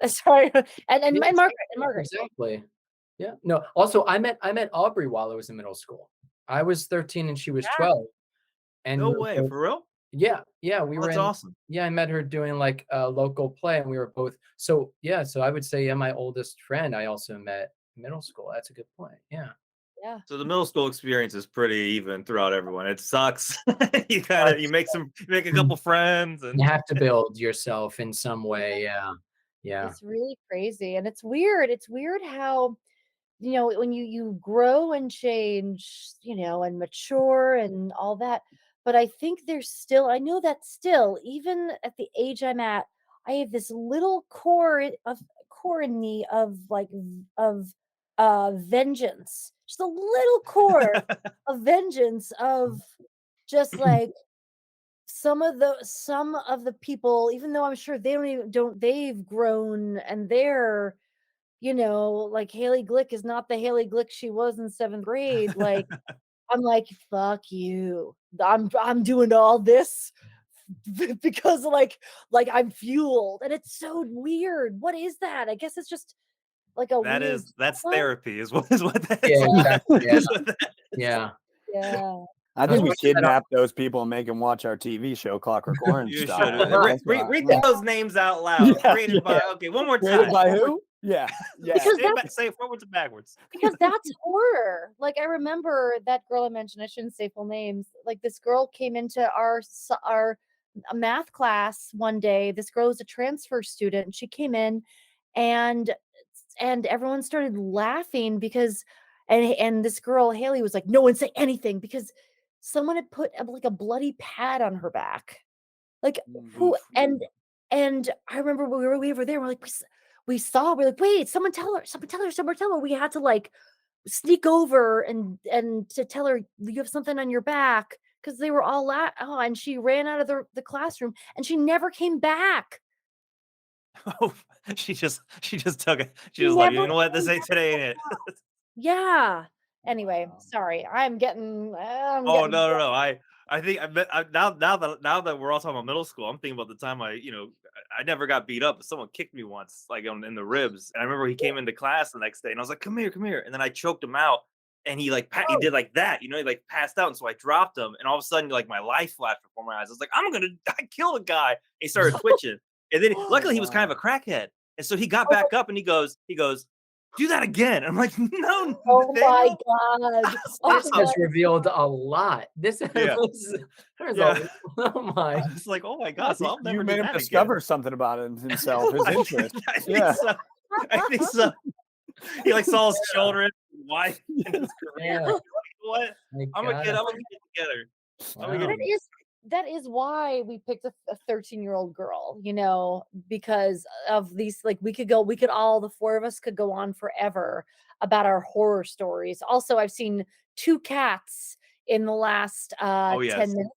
S6: Sorry, and
S4: Yes,
S6: Margaret.
S4: exactly. Yeah. No. Also, I met Aubrey while I was in middle school. I was 13 and she was 12. And
S2: No
S4: we were
S2: way,
S4: both-
S2: for real?
S4: yeah, we
S2: Oh,
S4: were
S2: that's
S4: in.
S2: awesome.
S4: Yeah, I met her doing like a local play, and we were both. So yeah, so I would say yeah, my oldest friend I also met in middle school. That's a good point. Yeah.
S6: Yeah.
S2: So the middle school experience is pretty even throughout everyone. It sucks. You make a couple friends, and
S4: You have to build yourself in some way. Yeah. Yeah.
S6: It's really crazy, and it's weird. It's weird how when you grow and change, and mature and all that. But I think I know that still, even at the age I'm at, I have this little core in me of like of vengeance, just a little core of vengeance of just like some of the people, even though I'm sure they've grown and like Haley Glick is not the Haley Glick she was in 7th grade. Like, I'm like, fuck you. I'm doing all this because like I'm fueled, and it's so weird. What is that? I guess it's just like a weird
S2: That's
S6: cycle?
S2: therapy is what that
S4: Yeah,
S2: is.
S4: exactly. Yeah.
S2: Is what that is.
S4: Yeah.
S6: Yeah.
S3: I
S4: That's
S3: think we
S4: what I said,
S3: kidnap those people and make them watch our TV show Clockwork Orange
S2: You
S3: style.
S2: should
S3: That's
S2: read
S3: what
S2: those names out loud.
S3: Yeah,
S2: Created by okay, one more
S3: Created
S2: time.
S3: by
S2: One more-
S3: who? Yeah, yeah.
S6: Because
S2: say it forwards and backwards.
S6: because that's horror. Like I remember that girl I mentioned. I shouldn't say full names. Like this girl came into our math class one day. This girl was a transfer student, and she came in, and everyone started laughing because, and this girl Haley was like, "No one say anything," because someone had put like a bloody pad on her back. Like who?
S3: Oof.
S6: And I remember we were there. We're like we saw. We're like, wait, someone tell her, someone tell her. We had to like sneak over and to tell her you have something on your back because they were all oh, and she ran out of the classroom and she never came back.
S2: Oh, she just took it. She
S6: She
S2: was like,
S6: never
S2: you know what? This
S6: came
S2: ain't today, ain't it?
S6: Yeah. Anyway,
S3: Wow.
S6: sorry. I'm getting
S2: Oh no. I think now that we're all talking about middle school, I'm thinking about the time I never got beat up, but someone kicked me once, like in the ribs. And I remember he came into class the next day, and I was like, "Come here," and then I choked him out, and he like he did like that, he like passed out, and so I dropped him, and all of a sudden like my life flashed before my eyes. I was like, I killed a guy. And he started twitching, and then luckily he was kind of a crackhead, and so he got back up, and he goes, "Do that again." And I'm like, "No,
S6: Oh my
S2: Nathaniel."
S6: God.
S4: This has revealed a lot. This
S2: Yeah.
S4: there's
S2: Yeah.
S4: oh my.
S2: I'm just like, oh my god, so I'll never
S3: You
S2: do
S3: made him
S2: that
S3: discover something about himself, his interest.
S2: I think
S3: Yeah.
S2: so. I think so. He like saw his children, his wife, and his career.
S4: Yeah.
S2: What?
S4: My
S2: I'm a
S4: God.
S2: kid. I'm gonna get together. I'm gonna
S4: Wow.
S2: get
S6: That is why we picked a 13-year-old girl, because of these, like we could all, the four of us could go on forever about our horror stories. Also, I've seen 2 cats in the last
S2: Oh
S6: 10
S2: yes.
S6: minutes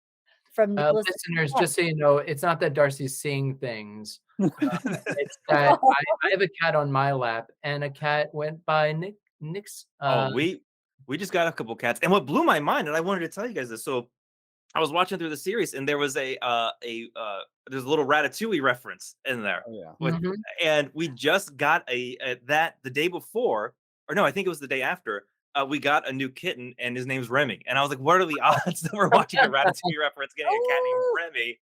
S6: from Nicholas.
S4: Listeners, just so you know, it's not that Darcy's seeing things. It's that I have a cat on my lap, and a cat went by Nick's.
S2: Oh, we just got a couple cats, and what blew my mind, and I wanted to tell you guys this. So I was watching through the series, and there was there's a little Ratatouille reference in there.
S3: Oh, yeah.
S2: With,
S4: Mhm.
S2: and we just got that the day before, or no, I think it was the day after. We got a new kitten, and his name's Remy. And I was like, "What are the odds that we're watching a Ratatouille reference, getting a cat named Remy?"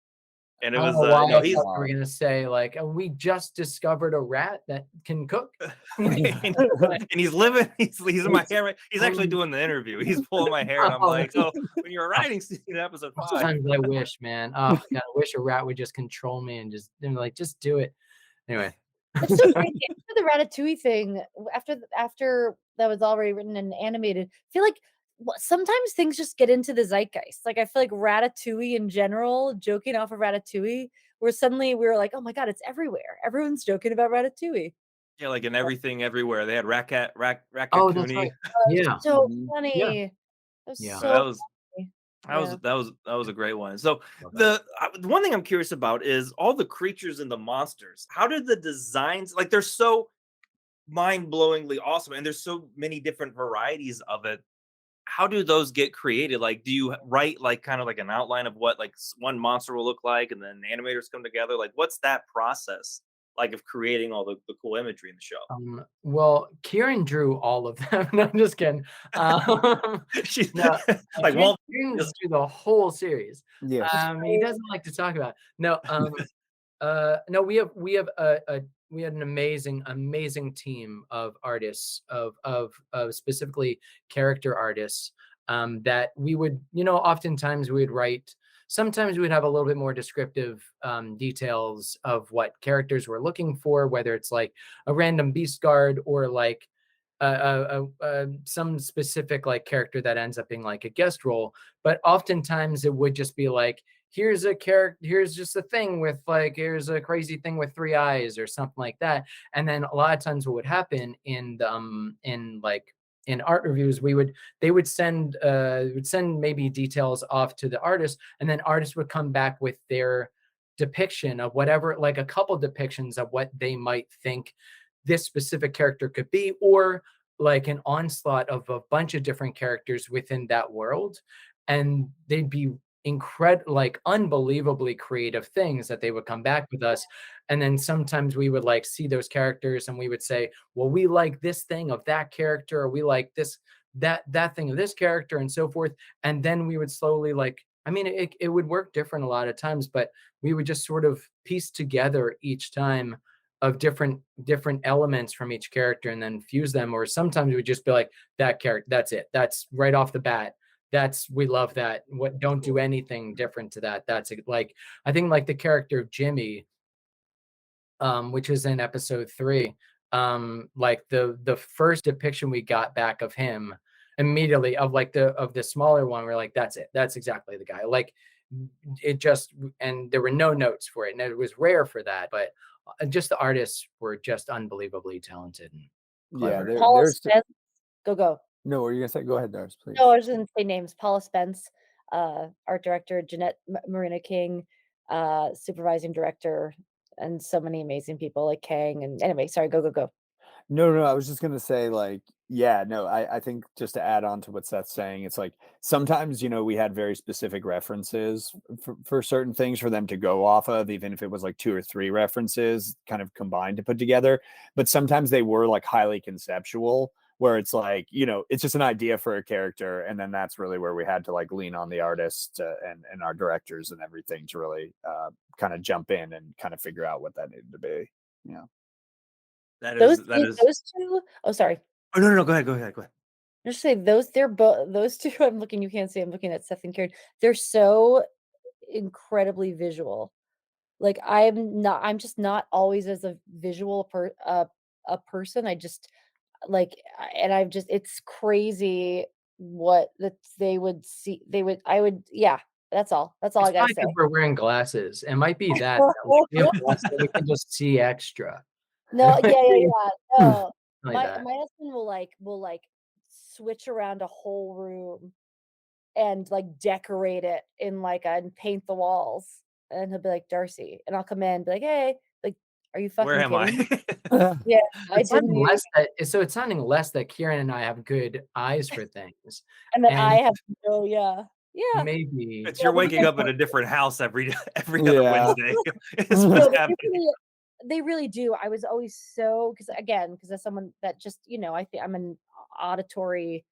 S2: And it
S4: I
S2: was
S4: don't know why
S2: no,
S4: I
S2: he's
S4: thought we were gonna say like, we just discovered a rat that can cook.
S2: and he's living. He's in my hair. He's actually doing the interview. He's pulling my hair, and I'm like, "So when you were writing episode 5."
S4: Sometimes I wish, man. Oh God, I wish a rat would just control me and just do it. Anyway.
S6: It's so crazy. After the Ratatouille thing, after that was already written and animated, I feel like sometimes things just get into the zeitgeist. Like I feel like Ratatouille in general, joking off of Ratatouille, where suddenly we were like, oh my God, it's everywhere. Everyone's joking about Ratatouille.
S2: Yeah, like in everything, everywhere. They had Racat
S4: Oh, that's
S2: Cooney.
S4: right. Yeah.
S6: So
S3: Mhm.
S6: funny.
S4: Yeah.
S6: That was
S4: Yeah.
S2: So
S6: so funny.
S2: that was a great one. So
S4: Love that.
S2: the one thing I'm curious about is all the creatures and the monsters. How did the designs, like they're so mind-blowingly awesome, and there's so many different varieties of it. How do those get created? Like, do you write like kind of like an outline of what like one monster will look like, and then animators come together? Like, what's that process like of creating all the cool imagery in the show?
S4: Well, Kieran drew all of them. No, I'm just kidding.
S2: She's
S4: No,
S2: like, well,
S4: Kieran drew the whole series.
S3: Yes.
S4: He doesn't like to talk about it. No, no, we had an amazing team of artists, of specifically character artists, that we would, oftentimes we would write. Sometimes we would have a little bit more descriptive details of what characters we're looking for, whether it's like a random beast guard or like some specific like character that ends up being like a guest role. But oftentimes it would just be like, here's a character, here's just a thing with like, here's a crazy thing with 3 eyes or something like that. And then a lot of times what would happen in art reviews, they would send maybe details off to the artist, and then artists would come back with their depiction of whatever, like a couple depictions of what they might think this specific character could be, or like an onslaught of a bunch of different characters within that world. and they'd be like unbelievably creative things that they would come back with us. And then sometimes we would like see those characters and we would say, well, we like this thing of that character, or we like this, that thing of this character, and so forth. And then we would slowly like, I mean, it would work different a lot of times, but we would just sort of piece together each time of different elements from each character and then fuse them. Or sometimes we'd just be like, that character, that's it, that's right off the bat, we love that, what, don't do anything different to that. That's like, I think like the character of Jimmy, which is in episode 3, like the first depiction we got back of him immediately, of like the smaller one, we're like, that's it, that's exactly the guy. Like it just, and there were no notes for it, and it was rare for that, but just the artists were just unbelievably talented and
S3: Yeah,
S4: clever.
S6: Paula
S3: there's
S6: Spence. Go.
S3: no. What are you gonna say? Go ahead, Dars, please.
S6: No, I was just gonna say names. Paula Spence, art director, Jeanette Marina King, supervising director, and so many amazing people like Kang. And anyway, sorry, go.
S3: No, I was just gonna say, like, yeah, no, I think just to add on to what Seth's saying, it's like sometimes, we had very specific references for certain things for them to go off of, even if it was like 2 or 3 references kind of combined to put together. But sometimes they were like highly conceptual, where it's like, it's just an idea for a character, and then that's really where we had to like lean on the artists and our directors and everything to really kind of jump in and kind of figure out what that needed to be. Yeah.
S2: That
S6: Those
S2: is that is.
S6: those two. Oh, sorry.
S2: Oh no, go ahead.
S6: Just say they're both those two. I'm looking. You can't see. I'm looking at Seth and Karen. They're so incredibly visual. Like I'm just not always as a visual a person. I just like, and I've just, it's crazy what that they would see. I would, yeah. That's all. That's all
S4: It's
S6: I gotta
S4: probably
S6: say.
S4: because we're wearing glasses. It might be that we have glasses, so we can just see extra.
S6: No, yeah. No,
S4: Like
S6: my
S4: that.
S6: husband will switch around a whole room and like decorate it in like and paint the walls, and he'll be like, Darcy, and I'll come in and be like, hey, like, are you
S2: Where
S6: fucking
S2: am
S6: kidding me?
S2: I?
S6: Yeah, I
S4: It's sounding
S6: genuinely,
S4: less that so it's sounding less that Kieran and I have good eyes for things,
S6: and that I
S4: and
S6: have no, yeah,
S4: maybe
S2: It's
S6: yeah,
S2: you're
S6: but
S2: waking up in a different house every other
S3: Yeah.
S2: Wednesday. Is
S6: no,
S2: what's
S6: but
S2: happening.
S6: they really do. I was always so, because as someone that just, I think I'm an auditory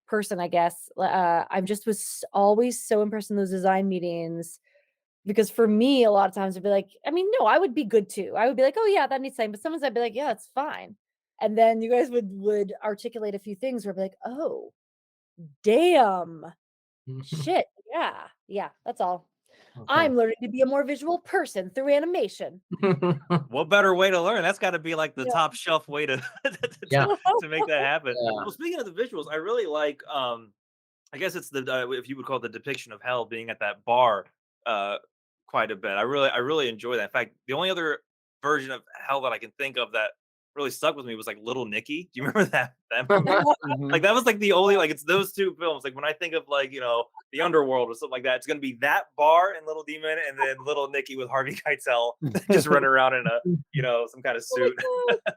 S6: person, I guess. I just was always so impressed in those design meetings, because for me, a lot of times I'd be like, I mean, no, I would be good too. I would be like, oh yeah, that needs something. But sometimes I'd be like, yeah, it's fine. And then you guys would articulate a few things where I'd be like, oh, damn, shit, yeah, that's all.
S4: okay.
S6: I'm learning to be a more visual person through animation.
S2: What better way to learn? That's got to be like the
S6: Yeah.
S2: top shelf way to
S4: Yeah.
S2: to make that happen.
S4: Yeah.
S2: Well, speaking of the visuals, I really like. I guess it's the if you would call it the depiction of hell being at that bar, quite a bit. I really enjoy that. In fact, the only other version of hell that I can think of that really stuck with me was like Little Nicky. Do you remember that movie?
S3: Mhm.
S2: Like that was like the only like it's those 2 films. Like when I think of like the underworld or something like that, it's gonna be that bar and Little Demon, and then Little Nicky with Harvey Keitel just running around in a some kind of
S6: Oh my
S2: suit.
S6: God,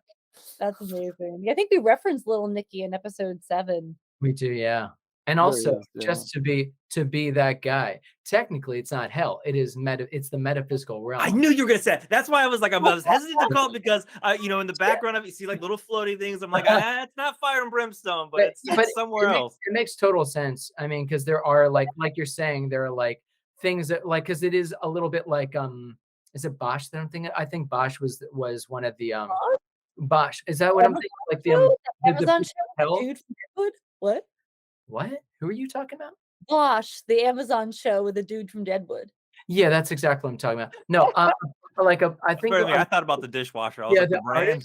S6: that's amazing. Yeah, I think we referenced Little Nicky in episode 7.
S4: We do, yeah. And
S3: There
S4: also,
S3: is, yeah.
S4: just to be that guy, technically it's not hell. It's the metaphysical realm.
S2: I knew you were gonna say it. That's why I was like, I was hesitant to call it because in the background of it, you see like little floaty things. I'm like, it's not fire and brimstone, but it's somewhere else.
S4: It makes total sense. I mean, because there are like you're saying, there are like things that like, because it is a little bit like is it Bosch that I'm thinking? I think Bosch was one of the Bosch. Is that what I'm thinking? Like the
S6: Amazon
S4: the
S6: show,
S4: hell?
S6: dude from Deadwood. What?
S4: What? Who are you talking about?
S6: Bosch, the Amazon show with the dude from Deadwood.
S4: Yeah, that's exactly what I'm talking about. No, I think
S2: I thought about the dishwasher. I was
S4: yeah,
S2: like,
S4: the
S2: the brand.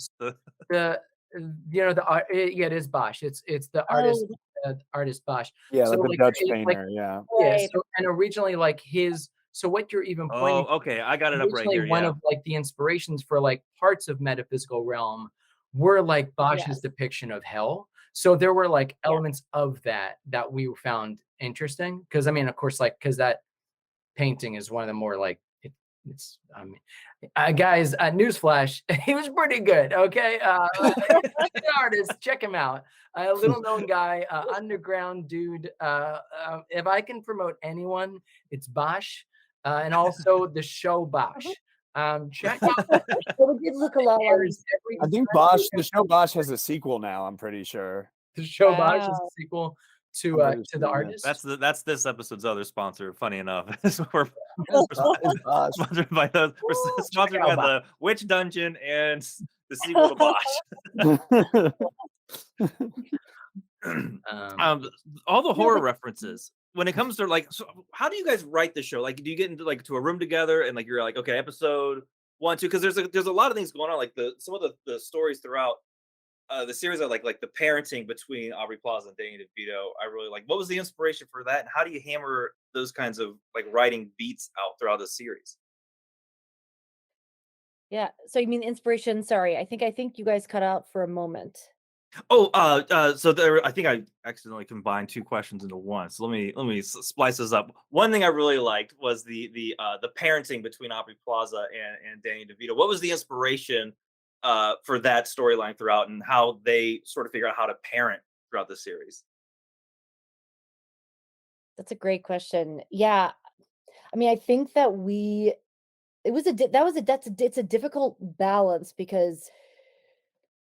S4: the the art, yeah, it is Bosch. It's the artist, artist Bosch.
S3: Yeah,
S4: So
S3: like the
S4: like
S3: Dutch
S4: like
S3: painter. Yeah.
S4: yeah,
S6: Right.
S4: so and originally like so what you're even
S2: Oh,
S4: pointing
S2: okay. I got it up right
S4: originally
S2: here.
S4: one
S2: Yeah.
S4: of like the inspirations for like parts of metaphysical realm were like Bosch's
S6: Yes.
S4: depiction of hell. So there were like
S6: Yeah.
S4: elements of that we found interesting, because I mean, of course, like because that painting is one of the more like It's I mean, guys, newsflash, he was pretty good. Okay, the artist, check him out. A little known guy, underground dude. If I can promote anyone, it's Bosch, and also the show Bosch. Check out
S6: Well, we did look a lot on
S4: airs every
S3: I think the show Bosch has a sequel now. I'm pretty sure.
S4: the show Bosch is a
S6: Wow.
S4: sequel
S3: I'm pretty
S4: to the
S3: sure, yeah.
S4: artist.
S2: That's this episode's other sponsor. Funny enough, we're
S3: It's Bosch.
S2: sponsored by those. We're
S4: Check
S2: sponsored
S4: out
S2: by
S4: Bosch.
S2: the Witch Dungeon and the sequel to Bosch. All the horror references. When it comes to like, so how do you guys write the show? Like, do you get into like to a room together and like you're like, okay, episode 1, 2, because there's a lot of things going on. Like some of the stories throughout the series are like the parenting between Aubrey Plaza and Danny DeVito. I really like. What was the inspiration for that, and how do you hammer those kinds of like writing beats out throughout the series?
S6: Yeah. So you mean inspiration? Sorry, I think you guys cut out for a moment.
S2: Oh, so there, I think I accidentally combined two questions into one. So let me splice this up. One thing I really liked was the parenting between Aubrey Plaza and Danny DeVito. What was the inspiration for that storyline throughout, and how they sort of figure out how to parent throughout the series?
S6: That's a great question. Yeah. I mean, I think that it was a di- that was a that's a, it's a difficult balance because,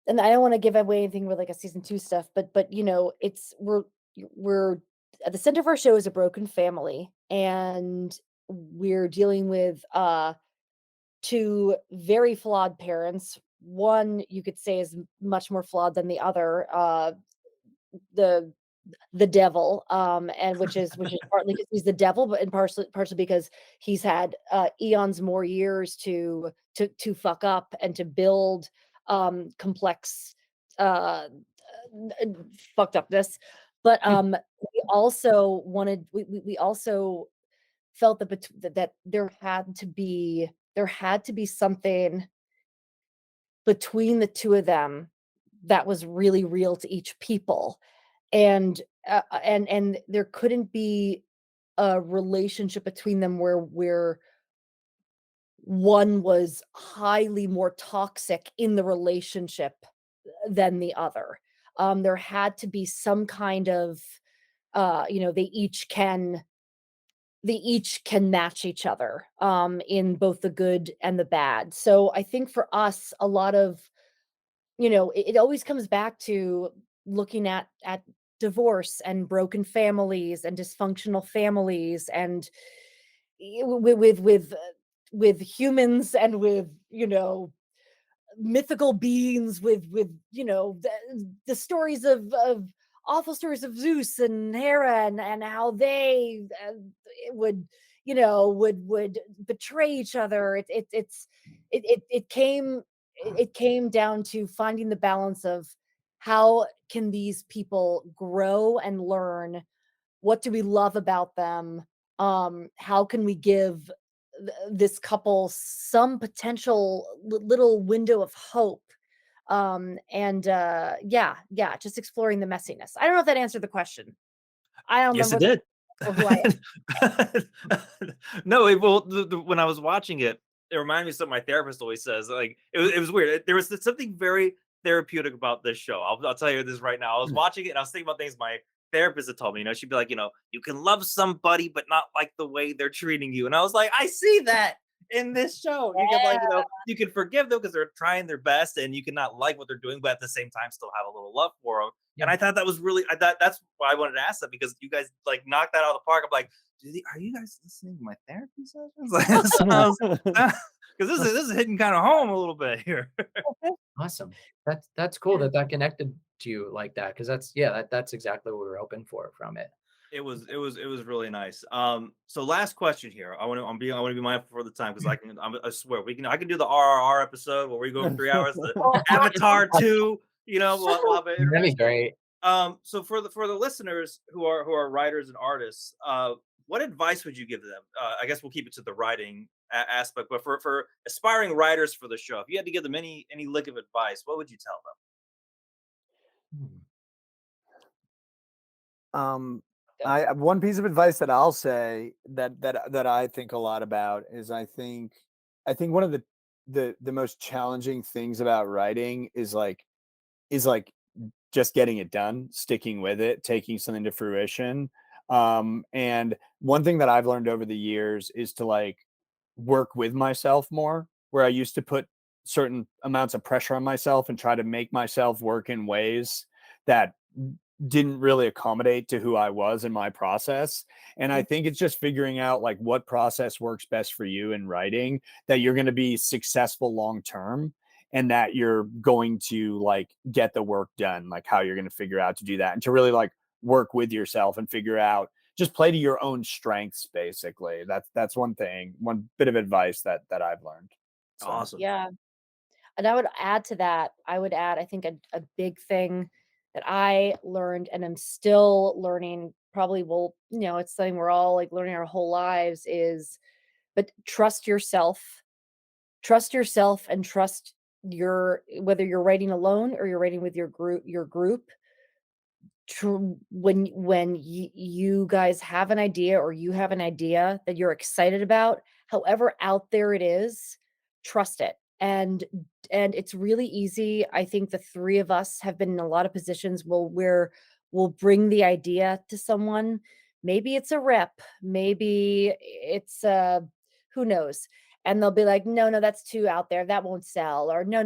S6: and I don't want to give away anything with like a season 2 stuff, but it's we're at the center of our show is a broken family, and we're dealing with two very flawed parents. One you could say is much more flawed than the other. The devil, and which is partly because he's the devil, but and partially because he's had eons more years to fuck up and to build complex uh fucked upness. But we also felt that that there had to be something between the two of them that was really real to each people, and there couldn't be a relationship between them where one was highly more toxic in the relationship than the other. There had to be some kind of they each can match each other in both the good and the bad. So I think for us, a lot of it always comes back to looking at divorce and broken families and dysfunctional families, and with humans and with mythical beings, with the stories of awful stories of Zeus and Hera, and how they would would betray each other. It came down to finding the balance of how can these people grow and learn, what do we love about them, how can we give this couple some potential little window of hope, and yeah, just exploring the messiness. I don't know if that answered the question. I don't
S2: Yes, it
S6: remember
S2: did.
S6: who I
S2: No, well, when I was watching it, it reminded me of something my therapist always says. Like it was weird. There was something very therapeutic about this show. I'll tell you this right now. I was watching it and I was thinking about things my therapist had told me. She'd be like, you can love somebody, but not like the way they're treating you. And I was like, I see that in this show. You can like,
S6: Yeah.
S2: you can forgive them because they're trying their best, and you can not like what they're doing, but at the same time still have a little love for them. And I thought that was really, I thought that's why I wanted to ask that, because you guys like knocked that out of the park. I'm like, are you guys listening to my therapy sessions? Because this is hitting kind of home a little bit here.
S4: Awesome. That's cool that connected to you like that, because that's exactly what we were hoping for from it.
S2: It was really nice. So last question here. I want to be mindful for the time, because I swear I can do the RRR episode where we go for 3 hours. The Avatar 2. We'll have an
S4: That'd be great.
S2: So for the listeners who are writers and artists, what advice would you give them? I guess we'll keep it to the writing aspect, but for aspiring writers for the show, if you had to give them any lick of advice, what would you tell them?
S4: Hmm.
S3: One piece of advice that I'll say that I think a lot about is I think one of the most challenging things about writing is like just getting it done, sticking with it, taking something to fruition. And one thing that I've learned over the years is to like work with myself more, where I used to put certain amounts of pressure on myself and try to make myself work in ways that didn't really accommodate to who I was in my process. And I think it's just figuring out like what process works best for you in writing that you're going to be successful long term and that you're going to like get the work done, like how you're going to figure out to do that and to really like work with yourself and figure out just play to your own strengths. Basically, that's one thing, one bit of advice that I've learned. So.
S2: Awesome.
S6: Yeah. And I would add to that, I think a big thing that I learned and I'm still learning, probably will, it's something we're all like learning our whole lives is, but trust yourself. Trust yourself and trust whether you're writing alone or you're writing with your group. When you guys have an idea or you have an idea that you're excited about, however out there it is, trust it. And it's really easy. I think the three of us have been in a lot of positions where we'll bring the idea to someone. Maybe it's a rep, maybe it's who knows, and they'll be like, no, that's too out there, that won't sell, or no,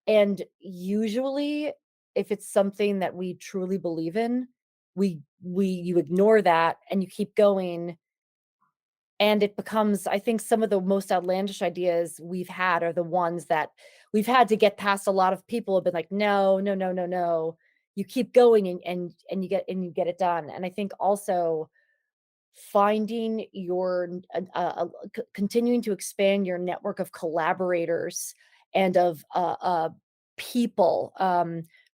S6: and usually, if it's something that we truly believe in, you ignore that and you keep going. And it becomes, I think some of the most outlandish ideas we've had are the ones that we've had to get past. A lot of people have been like, no, no, no, no, no. You keep going and you get it done. And I think also finding continuing to expand your network of collaborators and of people,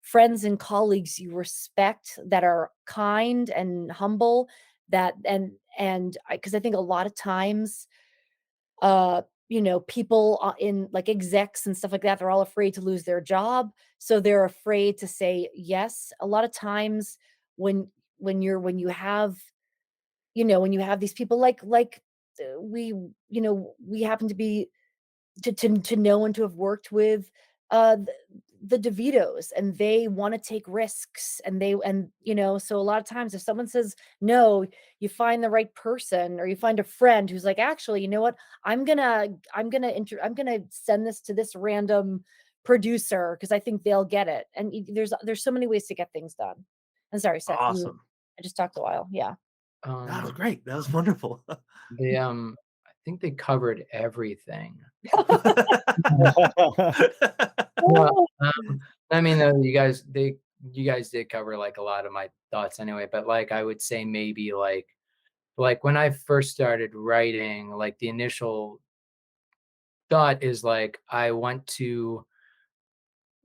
S6: friends and colleagues you respect that are kind and humble, that and because I think a lot of times people in like execs and stuff like that, they're all afraid to lose their job, so they're afraid to say yes. A lot of times when you have these people like we happen to be to know and to have worked with the DeVitos, and they want to take risks, so a lot of times if someone says no, you find the right person or you find a friend who's like, actually, you know what, I'm gonna send this to this random producer because I think they'll get it. And there's so many ways to get things done. I'm sorry, Seth.
S2: Awesome.
S6: I just talked a while. Yeah.
S2: That was great. That was wonderful.
S4: I think they covered everything. Well, I mean, you guys did cover like a lot of my thoughts anyway, but like I would say maybe like when I first started writing, like the initial thought is like I want to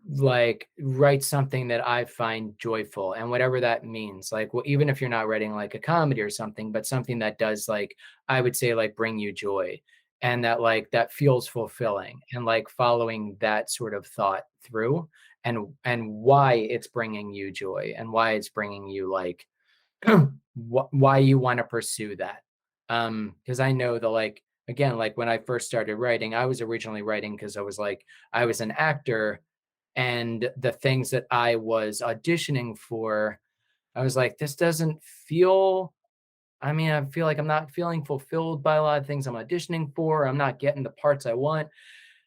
S4: like write something that I find joyful, and whatever that means. Like, well, even if you're not writing like a comedy or something, but something that does, like, I would say, like, bring you joy, and that feels fulfilling, and like following that sort of thought through, and why it's bringing you joy and why it's bringing you like why you want to pursue that. Because I know that, like, again, like when I first started writing, I was originally writing because I was an actor, and the things that I was auditioning for, I was like, this doesn't feel, I mean, I feel like I'm not feeling fulfilled by a lot of things I'm auditioning for. I'm not getting the parts I want.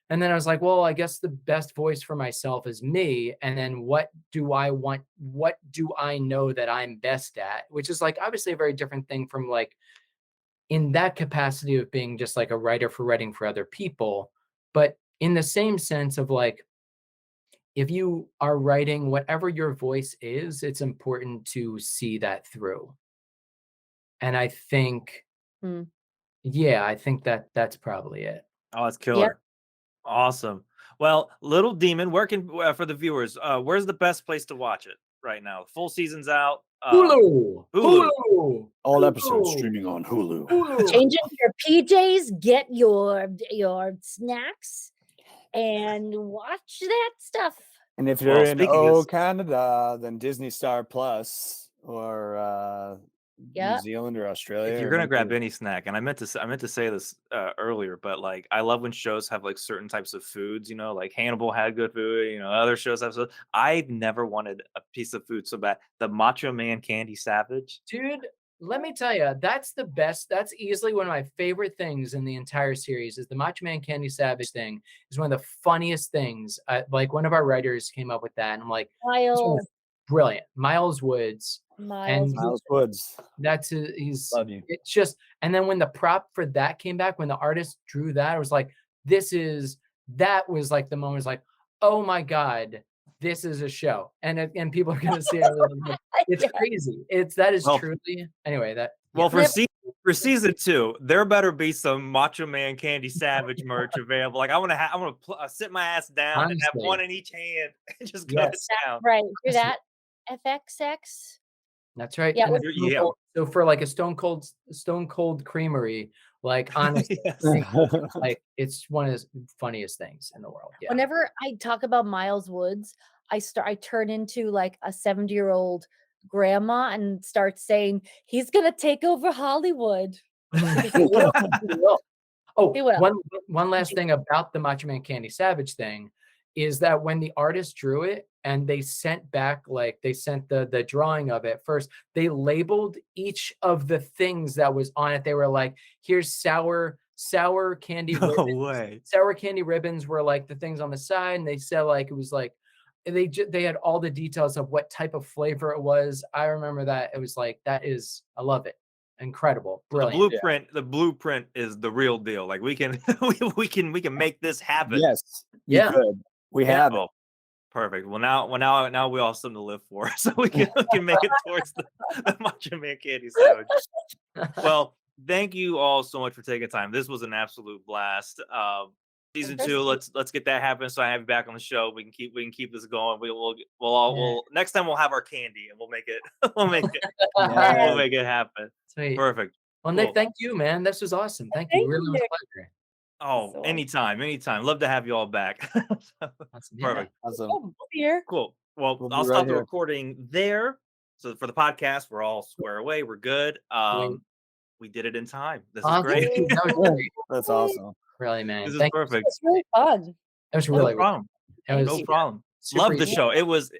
S4: And then I was like, well, I guess the best voice for myself is me. And then what do I want? What do I know that I'm best at? Which is like obviously a very different thing from like in that capacity of being just like a writer for writing for other people. But in the same sense of like, if you are writing whatever your voice is, it's important to see that through. And I think,
S6: Mm.
S4: yeah, I think that's probably it.
S2: Oh, that's killer. Awesome. Well, Little Demon, where can for the viewers, where's the best place to watch it right now? Full season's out.
S4: Hulu.
S3: All episodes streaming on Hulu.
S6: Change into your PJs, get your snacks, and watch that stuff.
S3: And if you're
S2: Well,
S3: in
S2: speaking of-
S3: Canada, then Disney Star Plus or New
S6: Yeah.
S3: Zealand or Australia.
S2: If you're
S3: or
S2: gonna
S3: one of
S2: grab
S3: the-
S2: any snack, and I meant to say this earlier, but like I love when shows have like certain types of foods. You know, like Hannibal had good food. You know, other shows have. So I've never wanted a piece of food so bad. The Macho Man Candy Savage.
S4: Dude, let me tell you, that's the best. That's easily one of my favorite things in the entire series. Is the Macho Man Candy Savage thing is one of the funniest things. Like one of our writers came up with that, and I'm like, this one
S6: Miles,
S4: is brilliant. Miles Woods,
S6: Miles.
S4: and
S3: Miles Woods.
S4: that's he's.
S3: Love you.
S4: It's just, and then when the prop for that came back, when the artist drew that, I was like, that was like the moment. Was like, oh my god, this is a show, and people are gonna see it. Like, it's
S6: Yeah.
S4: crazy. That is
S2: Well,
S4: truly anyway.
S2: Well,
S4: Yeah.
S2: for season 2, there better be some Macho Man Candy Savage merch available. Like I want to sit my ass down and have
S4: Honestly.
S2: one in each hand and just go
S4: Yes.
S2: to town.
S6: Right. Hear
S4: Honestly.
S6: that? FXX.
S4: That's right.
S6: Yeah,
S4: And
S6: what-
S4: it's
S2: Yeah.
S4: so for like a Stone Cold Creamery, like honestly,
S2: Yes.
S4: like it's one of the funniest things in the world. Yeah.
S6: Whenever I talk about Miles Woods, I turn into like a 70-year-old grandma and start saying he's gonna take over Hollywood.
S4: He will. Oh,
S6: He will.
S4: one last thing about the Macho Man Candy Savage thing is that when the artist drew it and they sent back, like they sent the drawing of it first, they labeled each of the things that was on it. They were like, here's sour candy
S2: No
S4: ribbons.
S2: way.
S4: Sour candy ribbons were like the things on the side, and they said like it was like they had all the details of what type of flavor it was. I remember that. It was like I love it. Incredible.
S2: The
S4: Brilliant.
S2: blueprint is the real deal. Like we can we can make this happen.
S3: Yes. You
S4: Yeah.
S3: could. We
S2: Yeah.
S3: have it.
S2: Oh, perfect. Well, now we all have something to live for, so we can make it towards the Macho Man Candy Savage. Well, thank you all so much for taking time. This was an absolute blast. Season 2, let's get that happen. So I have you back on the show. We can keep this going. We'll next time we'll have our candy and we'll make it we'll
S3: Yeah.
S2: make it happen.
S4: Sweet.
S2: Perfect.
S4: Well, Nick,
S2: Cool.
S4: thank you, man. This was awesome. Thank
S6: Thank
S4: you. Really was
S6: you.
S4: a pleasure.
S2: Oh,
S6: So-
S2: anytime. Love to have you all back.
S4: Awesome. Yeah.
S2: Perfect.
S3: Awesome.
S6: Oh, here.
S2: Cool. Well,
S3: We'll be
S2: I'll
S3: right
S2: stop the
S3: here.
S2: recording there. So for the podcast, we're all square away. We're good. We did it in time. This is
S4: Awesome.
S2: great.
S4: That was great.
S3: That's awesome.
S4: Really, man.
S2: This is
S4: Thank you.
S2: perfect.
S6: It's really fun.
S4: It was
S2: No
S4: really,
S2: problem.
S4: it was
S2: No problem.
S4: super
S2: Love the
S4: easy.
S2: show. It was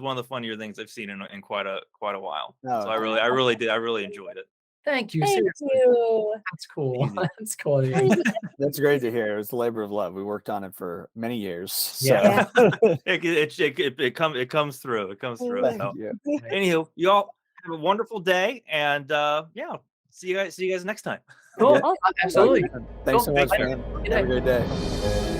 S2: one of the funnier things I've seen in quite a while.
S3: Oh,
S2: So I really enjoyed it.
S4: Thank you.
S6: Thank
S4: Seriously.
S6: you.
S4: That's cool.
S2: Easy.
S4: That's cool. Yeah.
S3: That's great to hear. It was a labor of love. We worked on it for many years. So.
S4: Yeah.
S2: It comes through. It comes through.
S3: Thank
S2: So
S3: you.
S2: anywho, you all have a wonderful day, and yeah, see you guys next time.
S4: Cool.
S3: Yeah.
S4: Absolutely.
S3: Thanks so
S4: Cool.
S3: much, man. Have a great day.